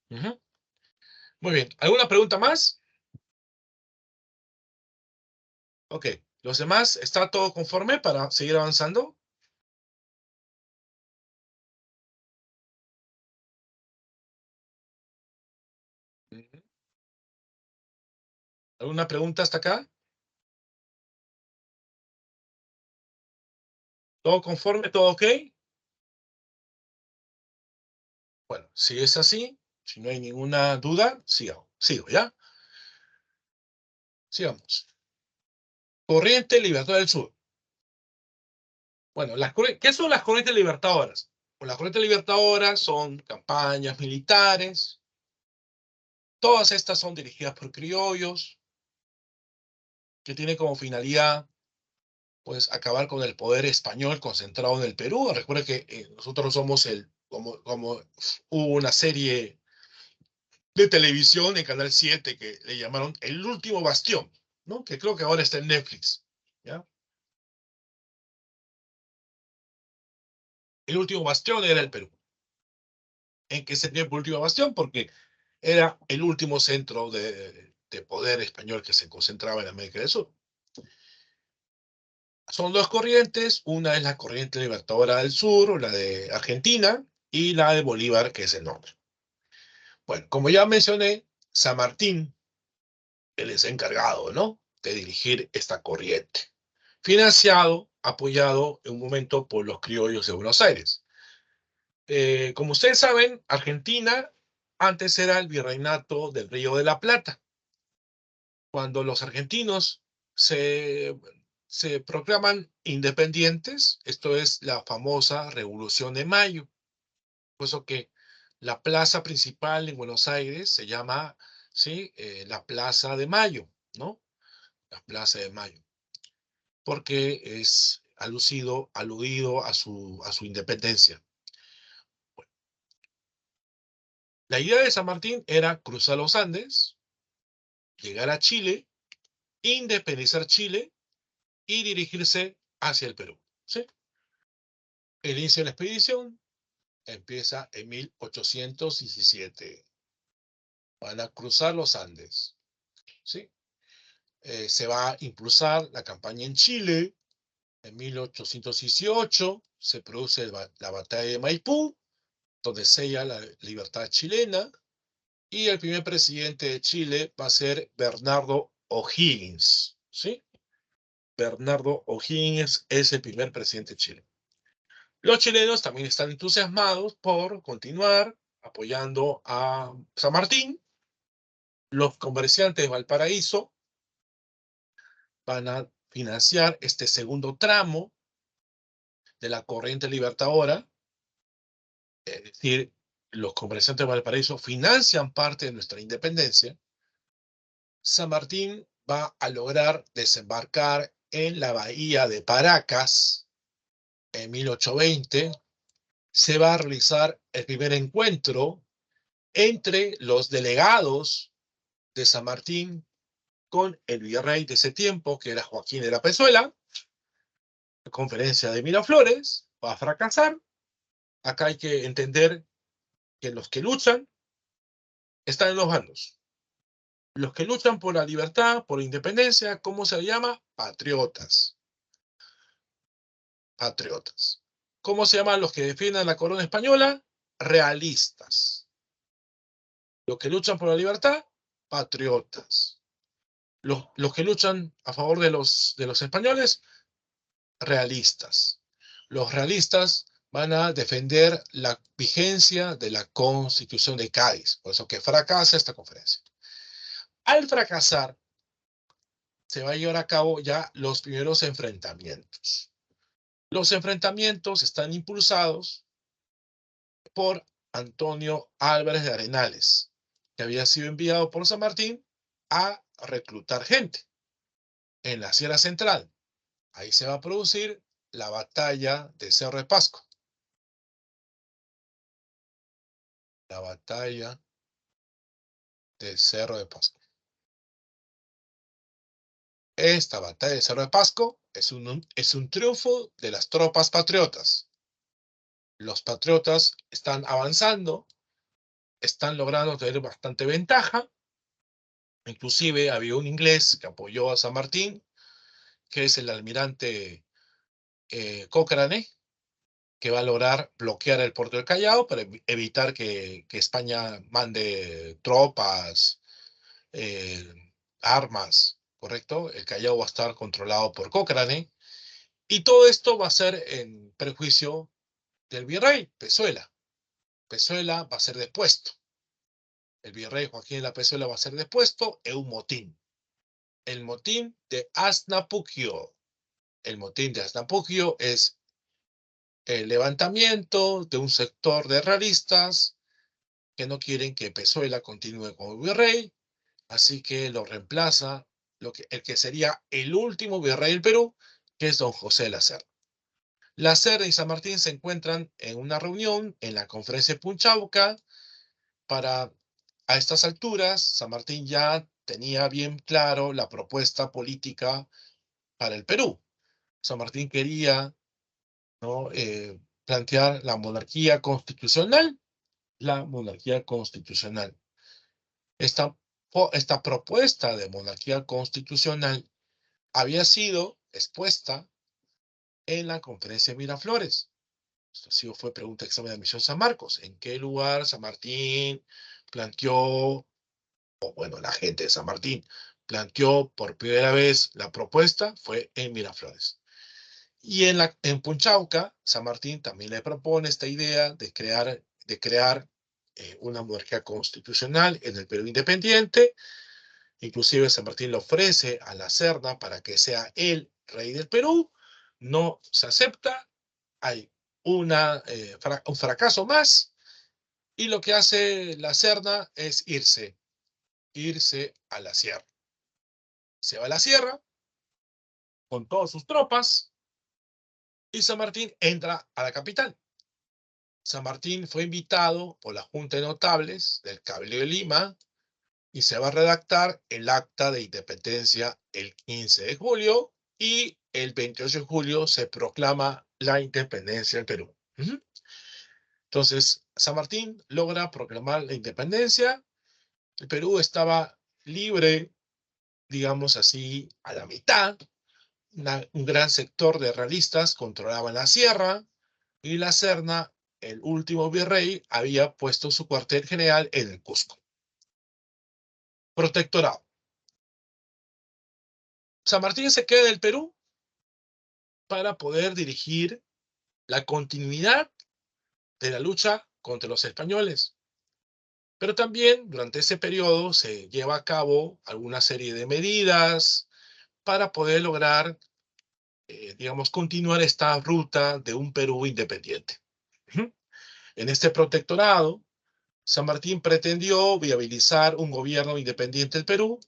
Ujú. Muy bien. ¿Alguna pregunta más? Ok. ¿Los demás está todo conforme para seguir avanzando? Ujú. ¿Alguna pregunta hasta acá? ¿Todo conforme? ¿Todo ok? Bueno, si es así, si no hay ninguna duda, sigo, ¿ya? Sigamos. Corriente Libertad del Sur. Bueno, ¿qué son las corrientes libertadoras? Pues las corrientes libertadoras son campañas militares. Todas estas son dirigidas por criollos, que tienen como finalidad, pues, acabar con el poder español concentrado en el Perú. Recuerda que nosotros somos como hubo una serie de televisión en Canal 7 que le llamaron El Último Bastión, ¿no? Que creo que ahora está en Netflix, ¿ya? El último bastión era el Perú. ¿En qué sentido el último bastión? Porque era el último centro de poder español que se concentraba en América del Sur. Son dos corrientes, una es la corriente libertadora del sur, la de Argentina, y la de Bolívar, que es el norte. Bueno, como ya mencioné, San Martín, él es encargado, ¿no?, de dirigir esta corriente, financiado, apoyado en un momento por los criollos de Buenos Aires. Como ustedes saben, Argentina antes era el virreinato del Río de la Plata. Cuando los argentinos se, se proclaman independientes, esto es la famosa Revolución de Mayo. Por eso que la plaza principal en Buenos Aires se llama, ¿sí?, la Plaza de Mayo, ¿no? La Plaza de Mayo, porque es aludido a su independencia. Bueno, la idea de San Martín era cruzar los Andes, llegar a Chile, independizar Chile y dirigirse hacia el Perú, ¿sí? El inicio de la expedición empieza en 1817. Van a cruzar los Andes, ¿sí? Se va a impulsar la campaña en Chile. En 1818 se produce la batalla de Maipú, donde sella la libertad chilena, y el primer presidente de Chile va a ser Bernardo O'Higgins, ¿sí? Bernardo O'Higgins es el primer presidente de Chile. Los chilenos también están entusiasmados por continuar apoyando a San Martín. Los comerciantes de Valparaíso van a financiar este segundo tramo de la corriente libertadora, es decir, los comerciantes de Valparaíso financian parte de nuestra independencia. San Martín va a lograr desembarcar en la bahía de Paracas en 1820. Se va a realizar el primer encuentro entre los delegados de San Martín con el virrey de ese tiempo, que era Joaquín de la Pezuela. La conferencia de Miraflores va a fracasar. Acá hay que entender que los que luchan están en los bandos. Los que luchan por la libertad, por la independencia, ¿cómo se llama? Patriotas. Patriotas. ¿Cómo se llaman los que defienden la corona española? Realistas. Los que luchan por la libertad, patriotas. Los que luchan a favor de los españoles, realistas. Los realistas van a defender la vigencia de la Constitución de Cádiz. Por eso que fracasa esta conferencia. Al fracasar, se va a llevar a cabo ya los primeros enfrentamientos. Los enfrentamientos están impulsados por Antonio Álvarez de Arenales, que había sido enviado por San Martín a reclutar gente en la Sierra Central. Ahí se va a producir la batalla de Cerro de Pasco. La batalla de Cerro de Pasco. Esta batalla de Cerro de Pasco es un triunfo de las tropas patriotas. Los patriotas están avanzando, están logrando tener bastante ventaja. Inclusive había un inglés que apoyó a San Martín, que es el almirante Cochrane, que va a lograr bloquear el puerto del Callao para evitar que España mande tropas, eh, armas, ¿correcto? El Callao va a estar controlado por Cochrane, y todo esto va a ser en perjuicio del virrey Pezuela. Pezuela va a ser depuesto. El virrey Joaquín de la Pezuela va a ser depuesto en un motín. El motín de Asnapuquio. El motín de Asnapuquio es el levantamiento de un sector de realistas que no quieren que Pezuela continúe como virrey, así que lo reemplaza el que sería el último virrey del Perú, que es don José Laserde. Laserde y San Martín se encuentran en una reunión en la conferencia de Punchauca. A estas alturas, San Martín ya tenía bien claro la propuesta política para el Perú. San Martín quería, ¿no?, plantear la monarquía constitucional. La monarquía constitucional. Esta propuesta de monarquía constitucional había sido expuesta en la conferencia de Miraflores. Esto fue pregunta de examen de admisión San Marcos. ¿En qué lugar San Martín planteó, o bueno, la gente de San Martín planteó por primera vez la propuesta? Fue en Miraflores. Y en Punchauca, San Martín también le propone esta idea de crear una monarquía constitucional en el Perú independiente. Inclusive San Martín le ofrece a la Serna para que sea el rey del Perú. No se acepta. Hay un fracaso más. Y lo que hace la Serna es irse a la sierra. Se va a la sierra con todas sus tropas y San Martín entra a la capital. San Martín fue invitado por la Junta de Notables del Cabildo de Lima y se va a redactar el acta de independencia el 15 de julio y el 28 de julio se proclama la independencia del Perú. Entonces, San Martín logra proclamar la independencia. El Perú estaba libre, digamos así, a la mitad. Un gran sector de realistas controlaban la sierra y la Serna, el último virrey, había puesto su cuartel general en el Cusco. Protectorado. San Martín se queda en el Perú para poder dirigir la continuidad de la lucha contra los españoles. Pero también durante ese periodo se lleva a cabo alguna serie de medidas para poder lograr, digamos, continuar esta ruta de un Perú independiente. En este protectorado, San Martín pretendió viabilizar un gobierno independiente del Perú,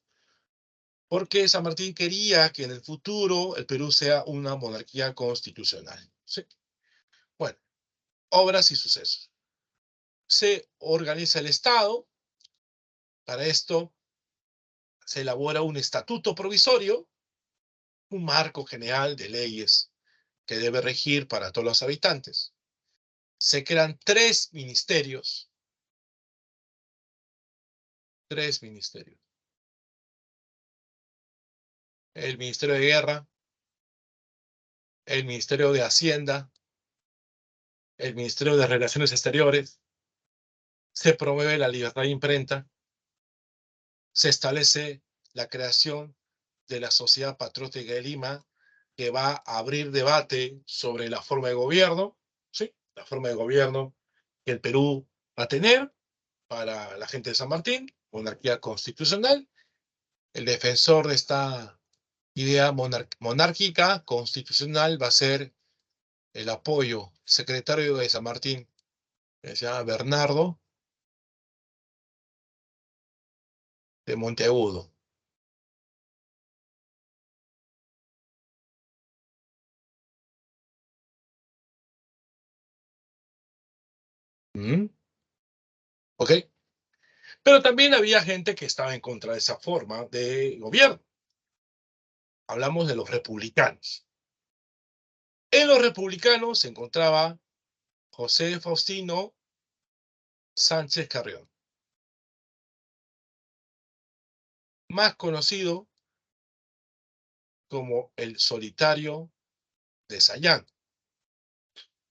porque San Martín quería que en el futuro el Perú sea una monarquía constitucional. ¿Sí? Bueno, obras y sucesos. se organiza el Estado. Para esto se elabora un estatuto provisorio, un marco general de leyes que debe regir para todos los habitantes. Se crean tres ministerios. El Ministerio de Guerra, el Ministerio de Hacienda, el Ministerio de Relaciones Exteriores. Se promueve la libertad de imprenta. Se establece la creación de la Sociedad Patriótica de Lima, que va a abrir debate sobre la forma de gobierno, ¿sí? La forma de gobierno que el Perú va a tener para la gente de San Martín, monarquía constitucional. El defensor de esta idea monárquica constitucional va a ser el apoyo secretario de San Martín, que se llama Bernardo de Monteagudo. ¿Mm? ¿Ok? Pero también había gente que estaba en contra de esa forma de gobierno. Hablamos de los republicanos. En los republicanos se encontraba José Faustino Sánchez Carrión, más conocido como el Solitario de Sayán.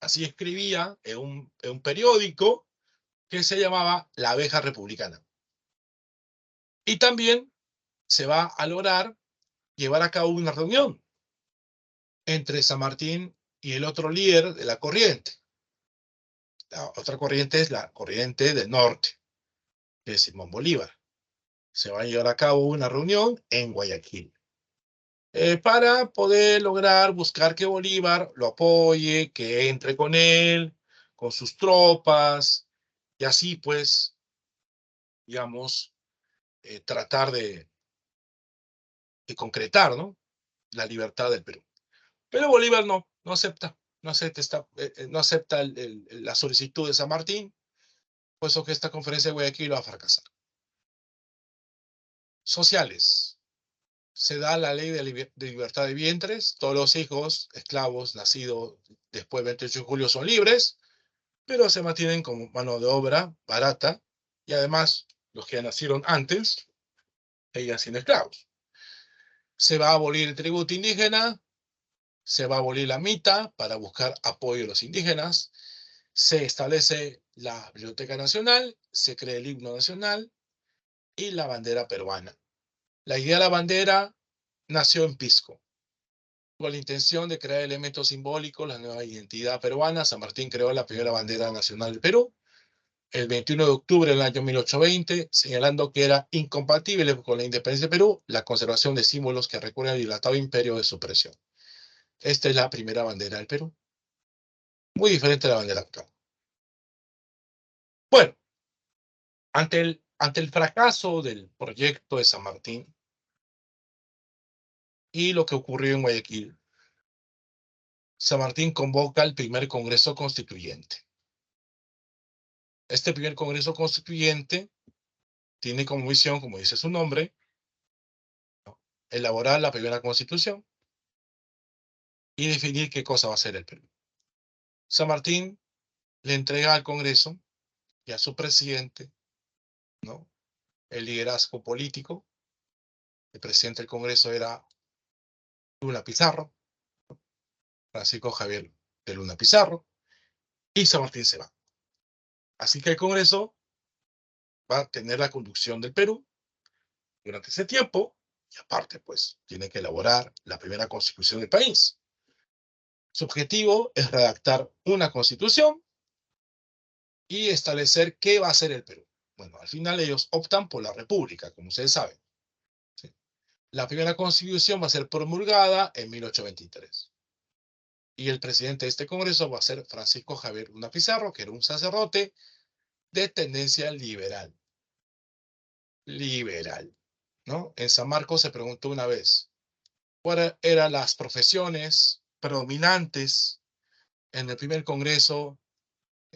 Así escribía en un periódico que se llamaba La Abeja Republicana. Y también se va a lograr llevar a cabo una reunión entre San Martín y el otro líder de la corriente. La otra corriente es la corriente del norte, de Simón Bolívar. Se va a llevar a cabo una reunión en Guayaquil para poder lograr buscar que Bolívar lo apoye, que entre con él, con sus tropas, y así pues, digamos, tratar de concretar, ¿no?, la libertad del Perú. Pero Bolívar no acepta, no acepta la solicitud de San Martín, puesto que esta conferencia de Guayaquil va a fracasar. Sociales. Se da la ley de libertad de vientres. Todos los hijos esclavos nacidos después del 28 de julio son libres, pero se mantienen como mano de obra barata, y además los que nacieron antes seguían siendo esclavos. Se va a abolir el tributo indígena, se va a abolir la mita para buscar apoyo de los indígenas, se establece la Biblioteca Nacional, se crea el himno nacional y la bandera peruana. La idea de la bandera nació en Pisco, con la intención de crear elementos simbólicos, la nueva identidad peruana. San Martín creó la primera bandera nacional del Perú el 21 de octubre del año 1820, señalando que era incompatible con la independencia de Perú la conservación de símbolos que recuerdan al dilatado imperio de supresión. Esta es la primera bandera del Perú, muy diferente a la bandera actual. Bueno, ante el fracaso del proyecto de San Martín y lo que ocurrió en Guayaquil, San Martín convoca el primer Congreso Constituyente. Este primer Congreso Constituyente tiene como misión, como dice su nombre, ¿no?, elaborar la primera Constitución y definir qué cosa va a ser el Perú. San Martín le entrega al Congreso y a su presidente, ¿no?, el liderazgo político. El presidente del Congreso era Luna Pizarro, Francisco Javier de Luna Pizarro, y San Martín se va. Así que el Congreso va a tener la conducción del Perú durante ese tiempo, y aparte, pues, tiene que elaborar la primera constitución del país. Su objetivo es redactar una constitución y establecer qué va a ser el Perú. Bueno, al final ellos optan por la república, como ustedes saben, ¿sí? La primera constitución va a ser promulgada en 1823. Y el presidente de este Congreso va a ser Francisco Javier Luna Pizarro, que era un sacerdote de tendencia liberal. Liberal, ¿no? En San Marcos se preguntó una vez, ¿cuáles eran las profesiones predominantes en el primer Congreso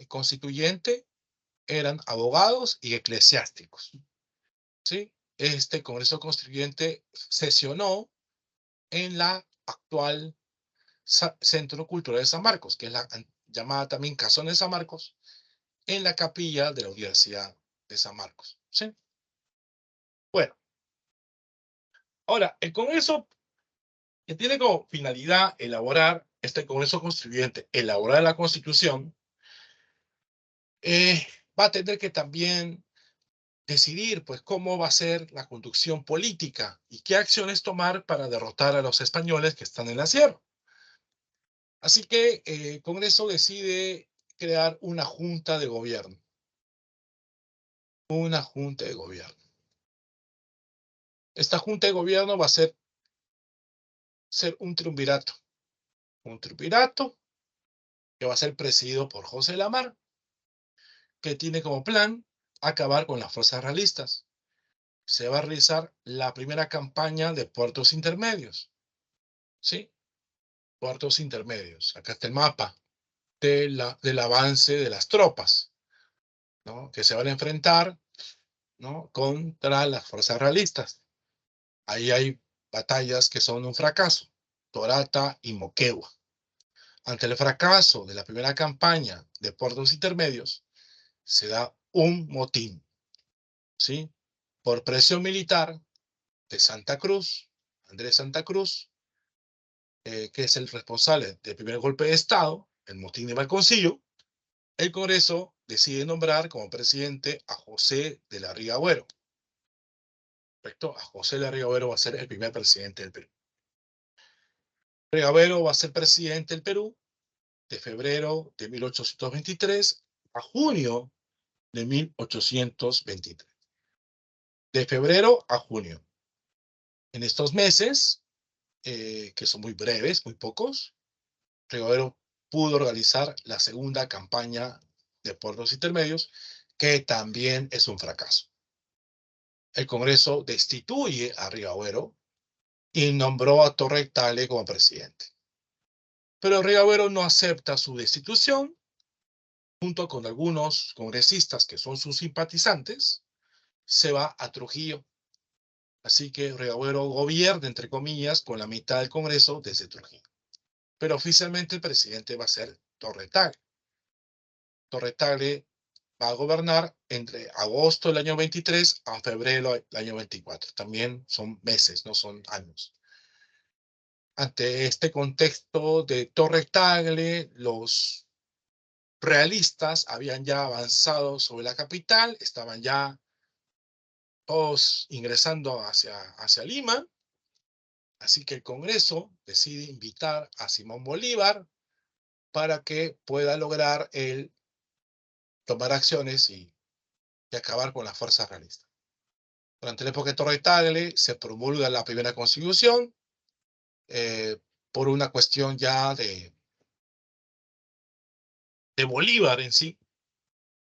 Constituyente? eran abogados y eclesiásticos, ¿sí? Este Congreso Constituyente sesionó en la actual Centro Cultural de San Marcos, que es la llamada también Casón de San Marcos, en la capilla de la Universidad de San Marcos, ¿sí? Bueno, ahora, el Congreso, que tiene como finalidad elaborar, este Congreso Constituyente, elaborar la Constitución, va a tener que también decidir, pues, cómo va a ser la conducción política y qué acciones tomar para derrotar a los españoles que están en la sierra. Así que el Congreso decide crear una junta de gobierno. Una junta de gobierno. Esta junta de gobierno va a ser un triunvirato. Un triunvirato que va a ser presidido por José Lamar, que tiene como plan acabar con las fuerzas realistas. Se va a realizar la primera campaña de puertos intermedios. ¿Sí? Puertos intermedios. Acá está el mapa del avance de las tropas, ¿no? Que se van a enfrentar, ¿no? Contra las fuerzas realistas. Ahí hay batallas que son un fracaso. Torata y Moquegua. Ante el fracaso de la primera campaña de puertos intermedios, se da un motín, ¿sí? Por presión militar de Santa Cruz, Andrés Santa Cruz, que es el responsable del primer golpe de Estado, el motín de Balconcillo. El Congreso decide nombrar como presidente a José de la Riga Agüero. Respecto a José de la Riga Agüero, va a ser el primer presidente del Perú. Riga Agüero va a ser presidente del Perú de febrero de 1823 a junio de 1823. De febrero a junio. En estos meses, que son muy breves, muy pocos, Riga pudo organizar la segunda campaña de puertos intermedios, que también es un fracaso. El Congreso destituye a Riga y nombró a Torre-Tale como presidente. Pero Riga no acepta su destitución, junto con algunos congresistas que son sus simpatizantes, se va a Trujillo. Así que Riga gobierna, entre comillas, con la mitad del Congreso desde Trujillo. Pero oficialmente el presidente va a ser Torre-Tale. Torre-Tale va a gobernar entre agosto del año 23 a febrero del año 24. También son meses, no son años. Ante este contexto de Torre-Tagle, los realistas habían ya avanzado sobre la capital, estaban ya todos ingresando hacia Lima, así que el Congreso decide invitar a Simón Bolívar para que pueda lograr el tomar acciones y acabar con las fuerzas realistas. Durante la época de Torre-Tagle se promulga la primera constitución por una cuestión ya de Bolívar en sí,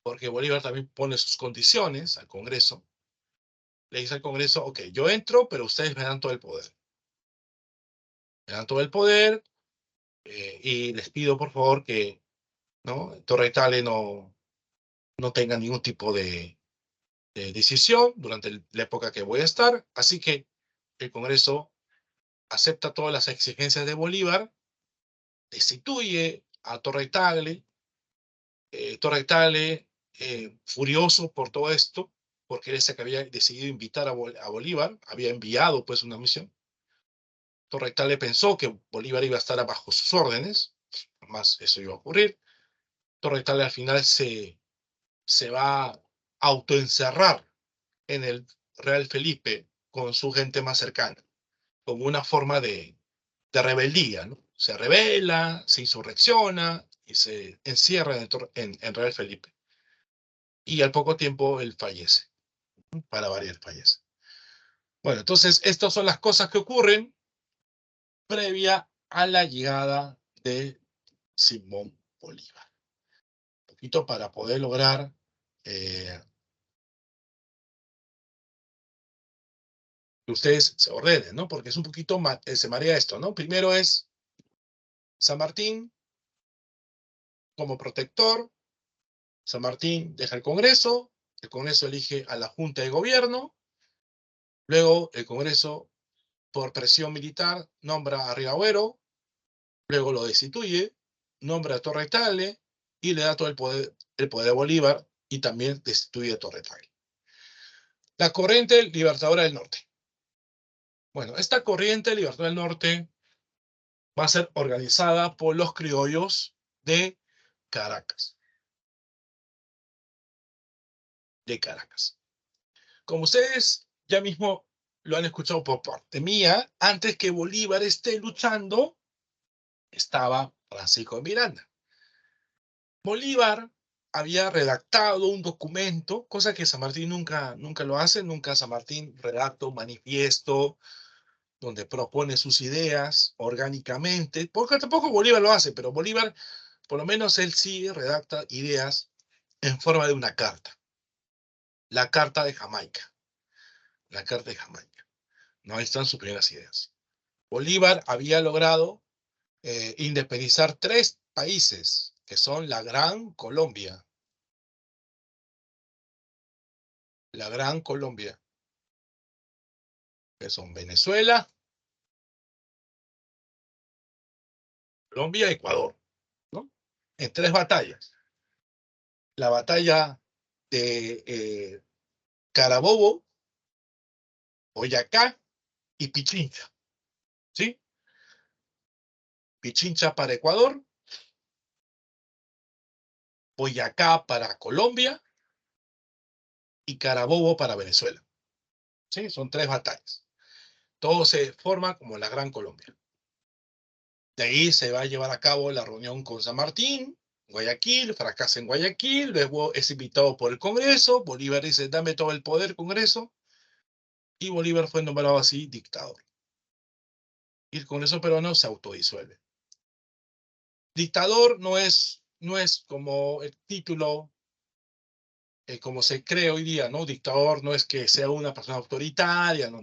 porque Bolívar también pone sus condiciones al Congreso. Le dice al Congreso, ok, yo entro, pero ustedes me dan todo el poder. Me dan todo el poder y les pido, por favor, que ¿no? Torre-Tagle no tenga ningún tipo de decisión durante la época que voy a estar. Así que el Congreso acepta todas las exigencias de Bolívar, destituye a Torre-Tagle. Torre-Tagle, furioso por todo esto, porque él que había decidido invitar a Bolívar, había enviado pues una misión. Torre-Tagle pensó que Bolívar iba a estar bajo sus órdenes, jamás eso iba a ocurrir. Torre-Tagle al final se va a autoencerrar en el Real Felipe con su gente más cercana, como una forma de rebeldía, ¿no? Se rebela, se insurrecciona y se encierra en Real Felipe. Y al poco tiempo él fallece, para variar fallece. Bueno, entonces estas son las cosas que ocurren previa a la llegada de Simón Bolívar. Un poquito para poder lograr que ustedes se ordenen, ¿no? Porque es un poquito, se marea esto, ¿no? Primero es San Martín como protector, San Martín deja el Congreso elige a la Junta de Gobierno, luego el Congreso, por presión militar, nombra a Riagüero, luego lo destituye, nombra a Torre Tagle y le da todo el poder a Bolívar y también destituye a Torre Tagle. La corriente libertadora del norte. Bueno, esta corriente libertadora del norte va a ser organizada por los criollos de Caracas. Como ustedes ya mismo lo han escuchado por parte mía, antes que Bolívar esté luchando, estaba Francisco de Miranda. Bolívar había redactado un documento, cosa que San Martín nunca lo hace, nunca San Martín redacta un manifiesto donde propone sus ideas orgánicamente, porque tampoco Bolívar lo hace, pero Bolívar, por lo menos él sí redacta ideas en forma de una carta. La carta de Jamaica. La carta de Jamaica. No, ahí están sus primeras ideas. Bolívar había logrado independizar 3 países, que son la Gran Colombia. La Gran Colombia, que son Venezuela, Colombia y Ecuador, ¿no? En 3 batallas. La batalla de Carabobo, Boyacá y Pichincha, ¿sí? Pichincha para Ecuador, Boyacá para Colombia y Carabobo para Venezuela, ¿sí? Son 3 batallas. Todo se forma como la Gran Colombia. De ahí se va a llevar a cabo la reunión con San Martín, Guayaquil, fracasa en Guayaquil, luego es invitado por el Congreso, Bolívar dice, dame todo el poder, Congreso, y Bolívar fue nombrado así dictador. Y el Congreso peruano se autodisuelve. Dictador no es como el título, como se cree hoy día, ¿no? Dictador no es que sea una persona autoritaria, no.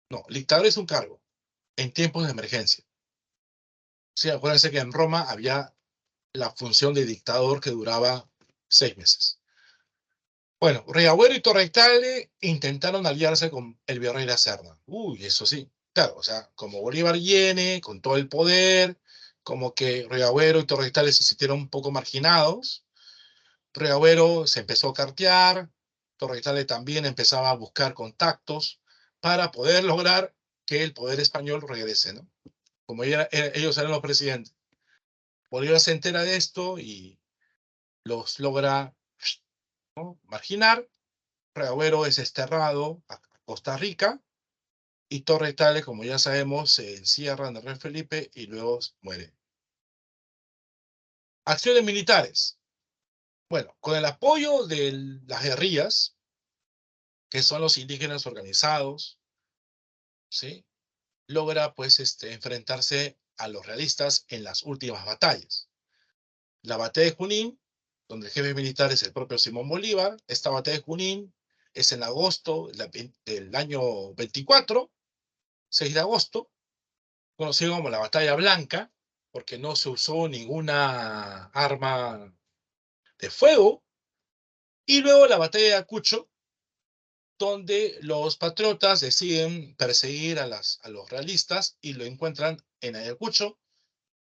No, dictador es un cargo en tiempos de emergencia. Sí, acuérdense que en Roma había la función de dictador que duraba 6 meses. Bueno, Riagüero y Torre Tagle intentaron aliarse con el virrey de la Serna. Uy, eso sí. Claro, o sea, como Bolívar viene con todo el poder, como que Riagüero y Torre Tagle se sintieron un poco marginados. Riagüero se empezó a cartear, Torre Tagle también empezaba a buscar contactos para poder lograr que el poder español regrese, ¿no? Como ellos eran los presidentes. Bolívar se entera de esto y los logra, ¿no?, marginar. Riagüero es desterrado a Costa Rica y Torre Tagle, como ya sabemos, se encierra en el Rey Felipe y luego muere. Acciones militares. Bueno, con el apoyo de las guerrillas, que son los indígenas organizados, ¿sí?, logra pues enfrentarse a los realistas en las últimas batallas. La batalla de Junín, donde el jefe militar es el propio Simón Bolívar. Esta batalla de Junín es en agosto del año 24, 6 de agosto, conocido como la Batalla Blanca, porque no se usó ninguna arma de fuego. Y luego la Batalla de Ayacucho, donde los patriotas deciden perseguir a los realistas y lo encuentran en Ayacucho.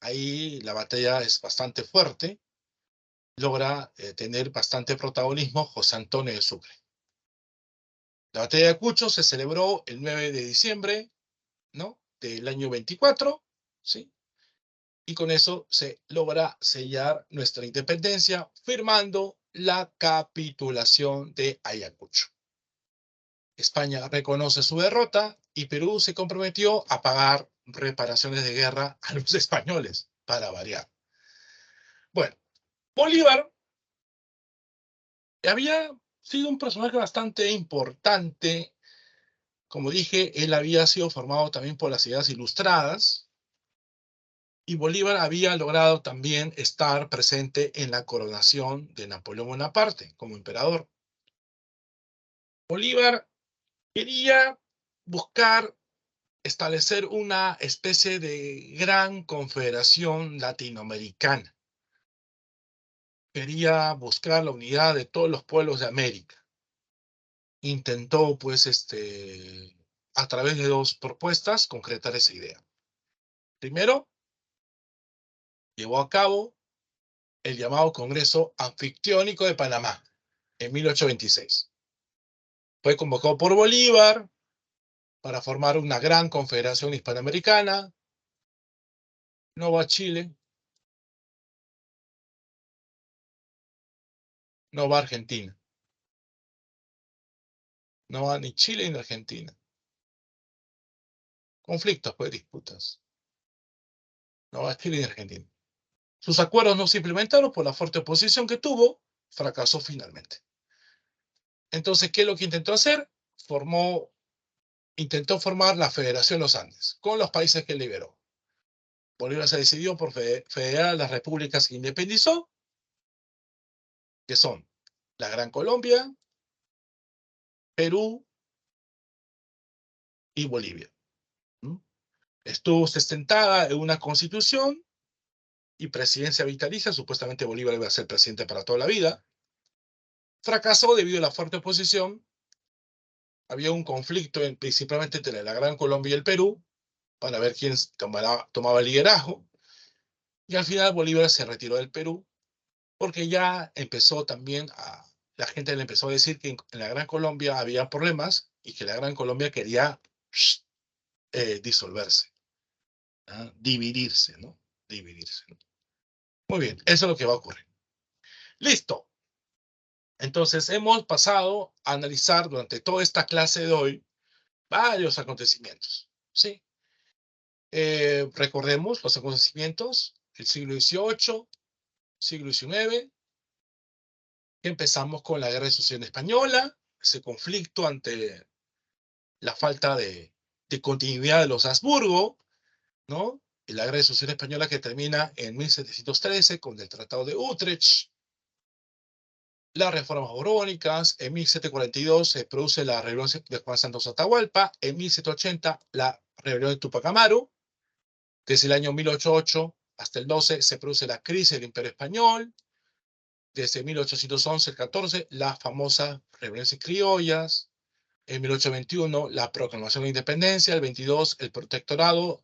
Ahí la batalla es bastante fuerte. Logra tener bastante protagonismo José Antonio de Sucre. La batalla de Ayacucho se celebró el 9 de diciembre, ¿no?, del año 24, ¿sí? Y con eso se logra sellar nuestra independencia firmando la capitulación de Ayacucho. España reconoce su derrota y Perú se comprometió a pagar reparaciones de guerra a los españoles, para variar. Bueno, Bolívar había sido un personaje bastante importante. Como dije, él había sido formado también por las ideas ilustradas y Bolívar había logrado también estar presente en la coronación de Napoleón Bonaparte como emperador. Bolívar quería buscar establecer una especie de gran confederación latinoamericana. quería buscar la unidad de todos los pueblos de América. Intentó, pues, a través de dos propuestas, concretar esa idea. Primero, llevó a cabo el llamado Congreso Anfictiónico de Panamá, en 1826. Fue convocado por Bolívar para formar una gran confederación hispanoamericana. No va a Chile, no va a Argentina. No va ni Chile ni Argentina. Conflictos, pues, disputas. No va a Chile ni Argentina. Sus acuerdos no se implementaron por la fuerte oposición que tuvo, fracasó finalmente. Entonces, ¿qué es lo que intentó hacer? Intentó formar la Federación de los Andes, con los países que liberó. Bolívar se decidió por federar las repúblicas que independizó, que son la Gran Colombia, Perú y Bolivia. Estuvo sustentada en una constitución y presidencia vitalicia. Supuestamente Bolívar iba a ser presidente para toda la vida. Fracasó debido a la fuerte oposición. Había un conflicto principalmente entre la Gran Colombia y el Perú para ver quién tomaba el liderazgo. Y al final Bolívar se retiró del Perú porque ya empezó también la gente le empezó a decir que en la Gran Colombia había problemas y que la Gran Colombia quería disolverse, dividirse, ¿no? Dividirse, ¿no? Muy bien, eso es lo que va a ocurrir. Listo. Entonces, hemos pasado a analizar durante toda esta clase de hoy varios acontecimientos, ¿sí? Recordemos los acontecimientos del siglo XVIII, siglo XIX, que empezamos con la Guerra de Sucesión Española, ese conflicto ante la falta de continuidad de los Habsburgo, ¿no? Y la Guerra de Sucesión Española que termina en 1713 con el Tratado de Utrecht. Las reformas borbónicas. En 1742 se produce la rebelión de Juan Santos Atahualpa. En 1780 la rebelión de Tupac Amaru. Desde el año 1808 hasta el 12 se produce la crisis del Imperio Español. Desde 1811 al 14 las famosas rebeliones criollas. En 1821 la proclamación de independencia. El 22 el protectorado.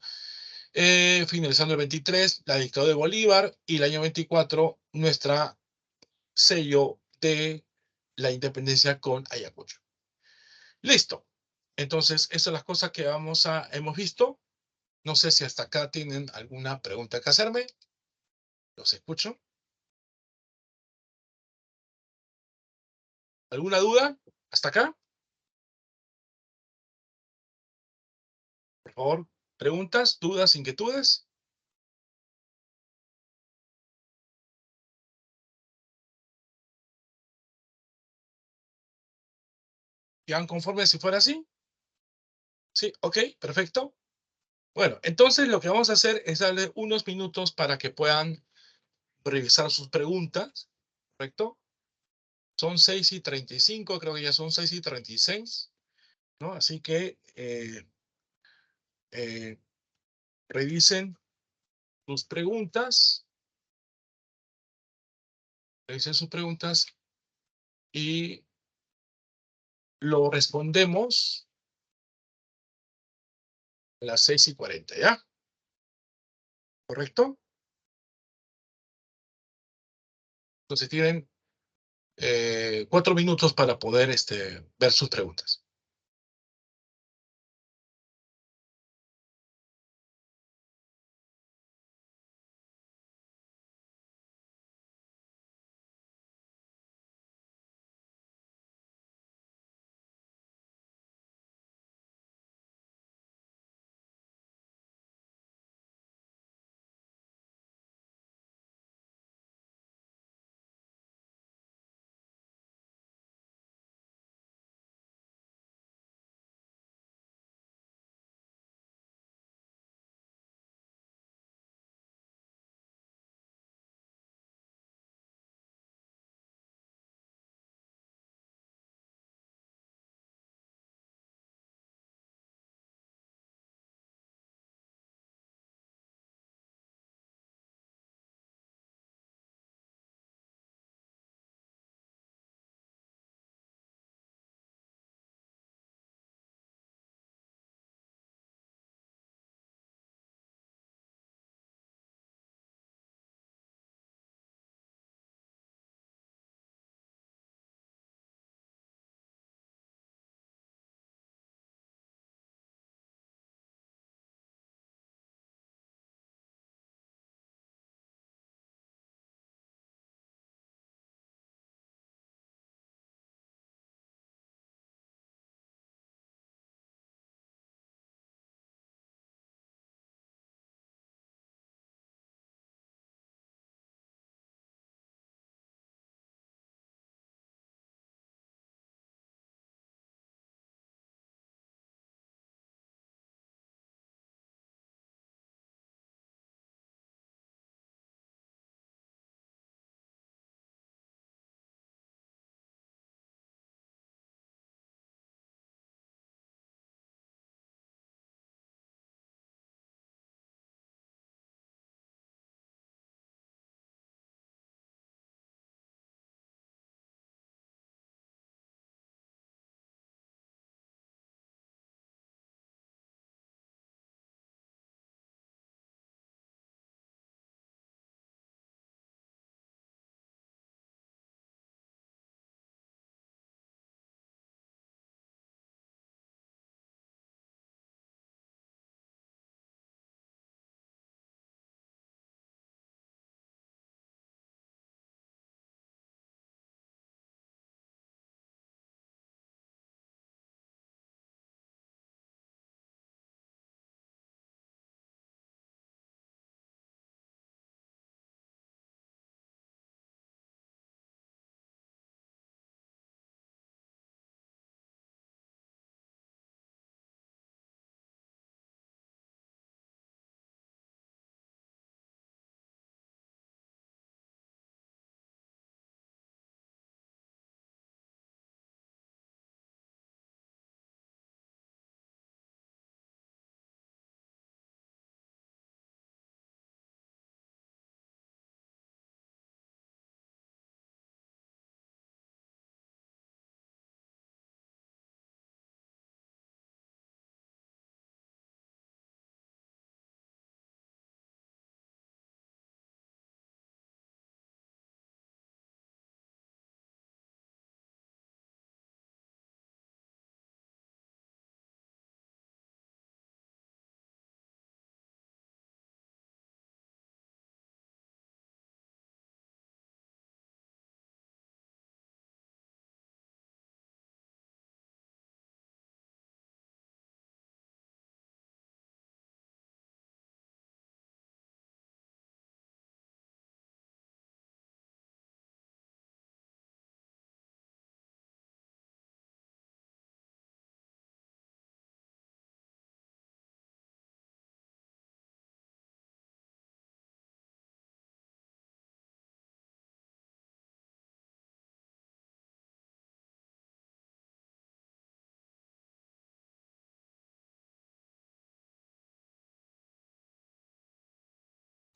Finalizando el 23 la dictadura de Bolívar. Y el año 24 nuestra sello de la independencia con Ayacucho. Listo. Entonces, esas son las cosas que hemos visto. No sé si hasta acá tienen alguna pregunta que hacerme. Los escucho. ¿Alguna duda? ¿Hasta acá? Por favor, preguntas, dudas, inquietudes. ¿Quedan conformes si fuera así? Sí, ok, perfecto. Bueno, entonces lo que vamos a hacer es darle unos minutos para que puedan revisar sus preguntas, ¿correcto? Son 6:35, creo que ya son 6:36, ¿no? Así que eh, revisen sus preguntas, y lo respondemos a las 6:40, ¿ya? ¿Correcto? Entonces tienen 4 minutos para poder ver sus preguntas.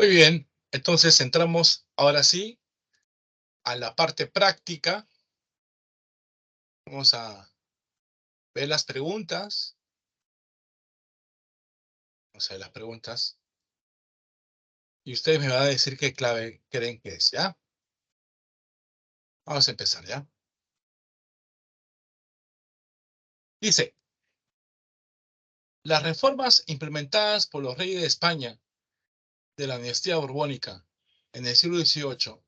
Muy bien, entonces entramos ahora sí a la parte práctica. Vamos a ver las preguntas. Vamos a ver las preguntas. Y ustedes me van a decir qué clave creen que es, ¿ya? Vamos a empezar, ¿ya? Dice, las reformas implementadas por los reyes de España de la dinastía borbónica en el siglo XVIII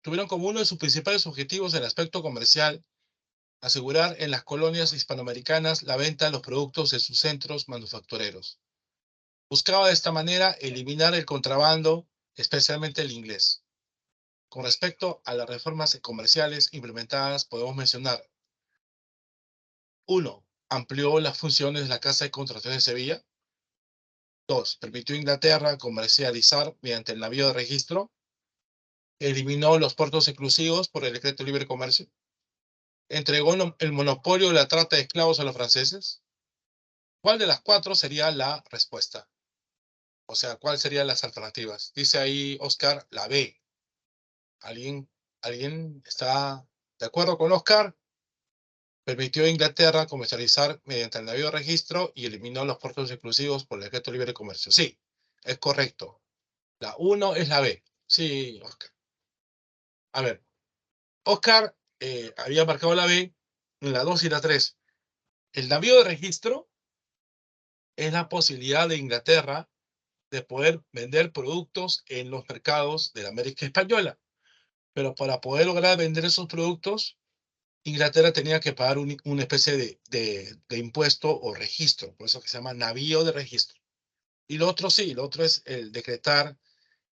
tuvieron como uno de sus principales objetivos el aspecto comercial, asegurar en las colonias hispanoamericanas la venta de los productos de sus centros manufactureros. Buscaba de esta manera eliminar el contrabando, especialmente el inglés. Con respecto a las reformas comerciales implementadas, podemos mencionar: 1. Amplió las funciones de la Casa de Contratación de Sevilla. 2. Permitió a Inglaterra comercializar mediante el navío de registro. Eliminó los puertos exclusivos por el Decreto de Libre Comercio. Entregó el monopolio de la trata de esclavos a los franceses. ¿Cuál de las cuatro sería la respuesta? O sea, ¿cuáles serían las alternativas? Dice ahí Oscar, la B. ¿Alguien está de acuerdo con Oscar? Permitió a Inglaterra comercializar mediante el navío de registro y eliminó los puertos exclusivos por el Decreto de Libre Comercio. Sí, es correcto. La 1 es la B. Sí, Oscar. A ver, Oscar había marcado la B en la 2 y la 3. El navío de registro es la posibilidad de Inglaterra de poder vender productos en los mercados de la América Española. Pero para poder lograr vender esos productos, Inglaterra tenía que pagar una especie de impuesto o registro, por eso que se llama navío de registro. Y lo otro sí, lo otro es el decretar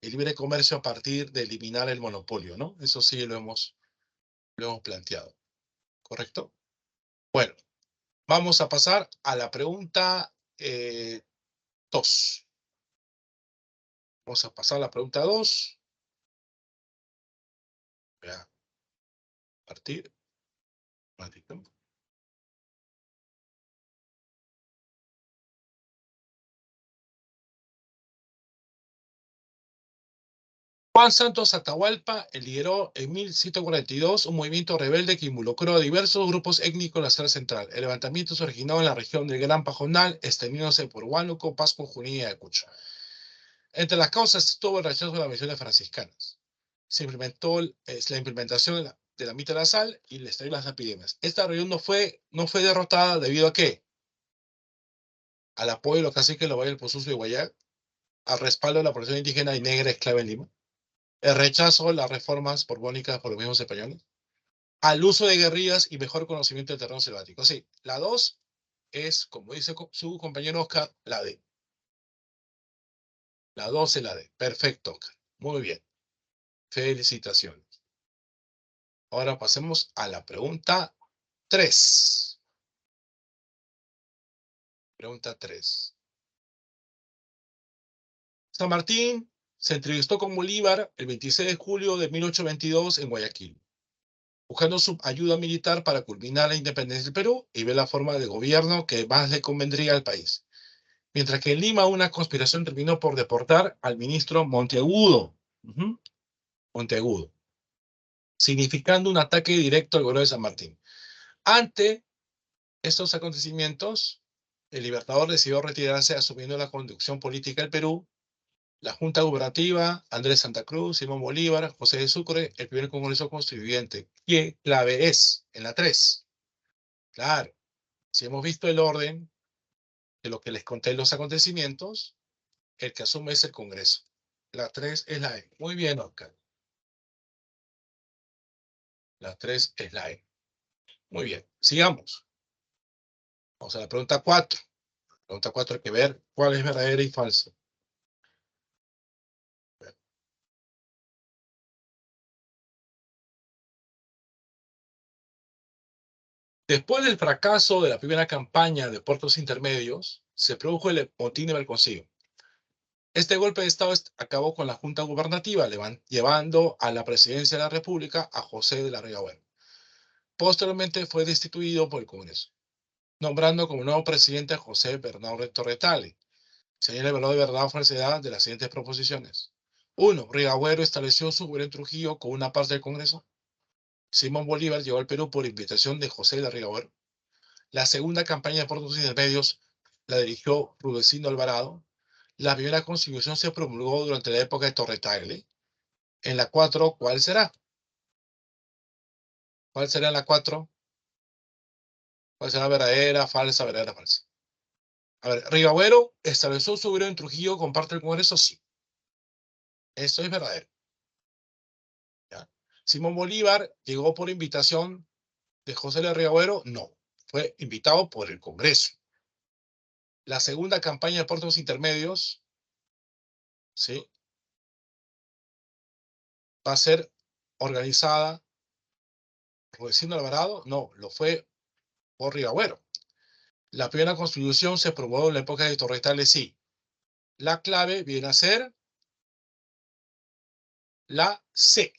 el libre comercio a partir de eliminar el monopolio, ¿no? Eso sí lo hemos planteado, ¿correcto? Bueno, vamos a pasar a la pregunta 2. Vamos a pasar a la pregunta 2. Voy a partir. Un ratito. Juan Santos Atahualpa lideró en 1142 un movimiento rebelde que involucró a diversos grupos étnicos en la zona central. El levantamiento se originó en la región del Gran Pajonal, extendiéndose por Huánuco, Pasco, Junín y Ayacucho. Entre las causas estuvo el rechazo de las misiones franciscanas. Se implementó la implementación de la mitad de la sal y el estallido de las epidemias. Esta región no fue derrotada debido a ¿qué? Al apoyo de los caciques de los valles del Pozuzo y Guayán, al respaldo de la población indígena y negra esclava en Lima, el rechazo a las reformas borbónicas por los mismos españoles, al uso de guerrillas y mejor conocimiento del terreno selvático. Sí, la 2 es, como dice su compañero Oscar, la D. La 2 es la D. Perfecto, Oscar. Muy bien. Felicitaciones. Ahora pasemos a la pregunta 3. Pregunta 3. San Martín se entrevistó con Bolívar el 26 de julio de 1822 en Guayaquil, buscando su ayuda militar para culminar la independencia del Perú y ver la forma de gobierno que más le convendría al país. Mientras que en Lima una conspiración terminó por deportar al ministro Monteagudo. Monteagudo, significando un ataque directo al gobierno de San Martín. Ante estos acontecimientos, el Libertador decidió retirarse asumiendo la conducción política del Perú. La Junta Gubernativa, Andrés Santa Cruz, Simón Bolívar, José de Sucre, el primer Congreso Constituyente. ¿Qué clave es? En la 3. Claro, si hemos visto el orden de lo que les conté los acontecimientos, el que asume es el Congreso. La 3 es la E. Muy bien, Oscar. La 3 es la E. Muy bien, sigamos. Vamos a la pregunta 4. Pregunta 4 hay que ver cuál es verdadera y falsa. Después del fracaso de la primera campaña de puertos intermedios, se produjo el motín de Balconcillo. Este golpe de Estado acabó con la Junta Gubernativa, llevando a la presidencia de la República a José de la Riga Bueno. Posteriormente fue destituido por el Congreso, nombrando como nuevo presidente a José Bernardo Torretale. Señala el valor de verdad o falsedad de las siguientes proposiciones. 1. Rigagüero estableció su gobierno en Trujillo con una parte del Congreso. Simón Bolívar llegó al Perú por invitación de José de Rigagüero. La segunda campaña de puertos intermedios la dirigió Rudecindo Alvarado. La primera constitución se promulgó durante la época de Torre-Tagle. En la 4, ¿cuál será? ¿Cuál será la 4? ¿Cuál será verdadera, falsa, verdadera, falsa? A ver, Rigagüero estableció su gobierno en Trujillo con parte del Congreso, sí. Eso es verdadero. ¿Ya? Simón Bolívar llegó por invitación de José de Rigagüero, no. Fue invitado por el Congreso. La segunda campaña de puertos intermedios, ¿sí? Va a ser organizada por Rudecindo Alvarado, no, lo fue por Rigagüero. La primera constitución se aprobó en la época de Torre-Tagle, sí. La clave viene a ser la C.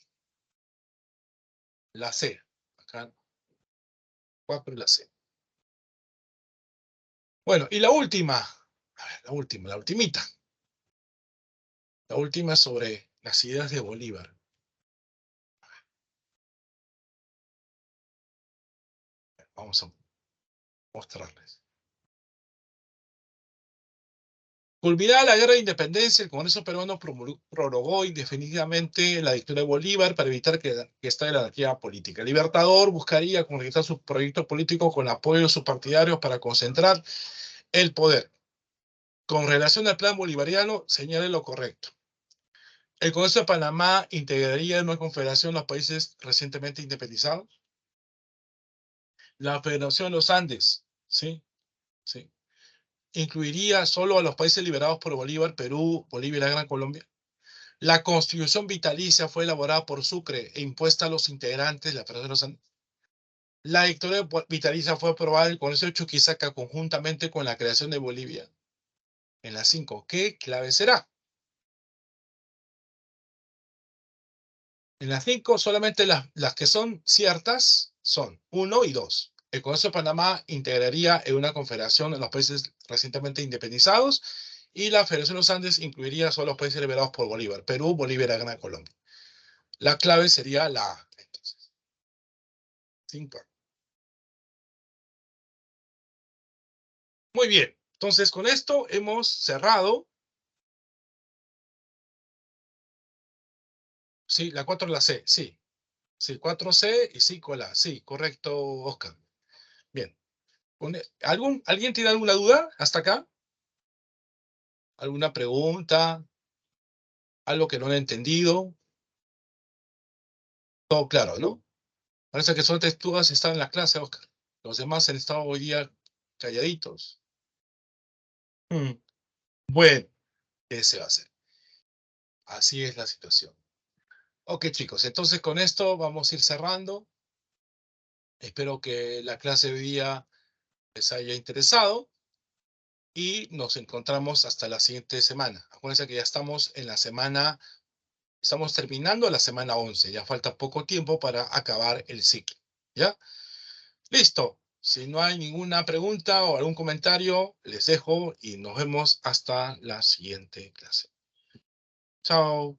La C. Acá, 4 y la C. Bueno, y la última. A ver, la ultimita. La última sobre las ideas de Bolívar. Vamos a mostrarles. Culminada la guerra de independencia, el Congreso peruano prorrogó indefinidamente la dictadura de Bolívar para evitar que estalle la anarquía política. El Libertador buscaría concretar su proyecto político con el apoyo de sus partidarios para concentrar el poder. Con relación al plan bolivariano, señale lo correcto. El Congreso de Panamá integraría en una confederación los países recientemente independizados. La Federación de los Andes, ¿sí? Sí. Incluiría solo a los países liberados por Bolívar, Perú, Bolivia y la Gran Colombia. La Constitución vitalicia fue elaborada por Sucre e impuesta a los integrantes de la Federación de los Andes. La dictadura vitalicia fue aprobada en el Congreso de Chuquisaca conjuntamente con la creación de Bolivia. En la 5, ¿qué clave será? En las 5 solamente las que son ciertas son 1 y 2. El Congreso de Panamá integraría en una confederación a los países recientemente independizados y la Federación de los Andes incluiría solo los países liberados por Bolívar, Perú, Bolivia y la Gran Colombia. La clave sería la A. Entonces, 5. Muy bien. Entonces, con esto hemos cerrado. Sí, la 4 la C, sí. Sí, 4C y 5 la A. Sí, correcto, Oscar. Bien. ¿Alguien tiene alguna duda hasta acá? ¿Alguna pregunta? ¿Algo que no han entendido? Todo claro, ¿no? Parece que solamente tú has estado en la clase, Oscar. Los demás han estado hoy día calladitos. Bueno, ¿qué se va a hacer? Así es la situación. Ok, chicos, entonces con esto vamos a ir cerrando. Espero que la clase de hoy día les haya interesado y nos encontramos hasta la siguiente semana. Acuérdense que ya estamos en la semana, estamos terminando la semana 11. Ya falta poco tiempo para acabar el ciclo. ¿Ya? Listo. Si no hay ninguna pregunta o algún comentario, les dejo y nos vemos hasta la siguiente clase. Chao.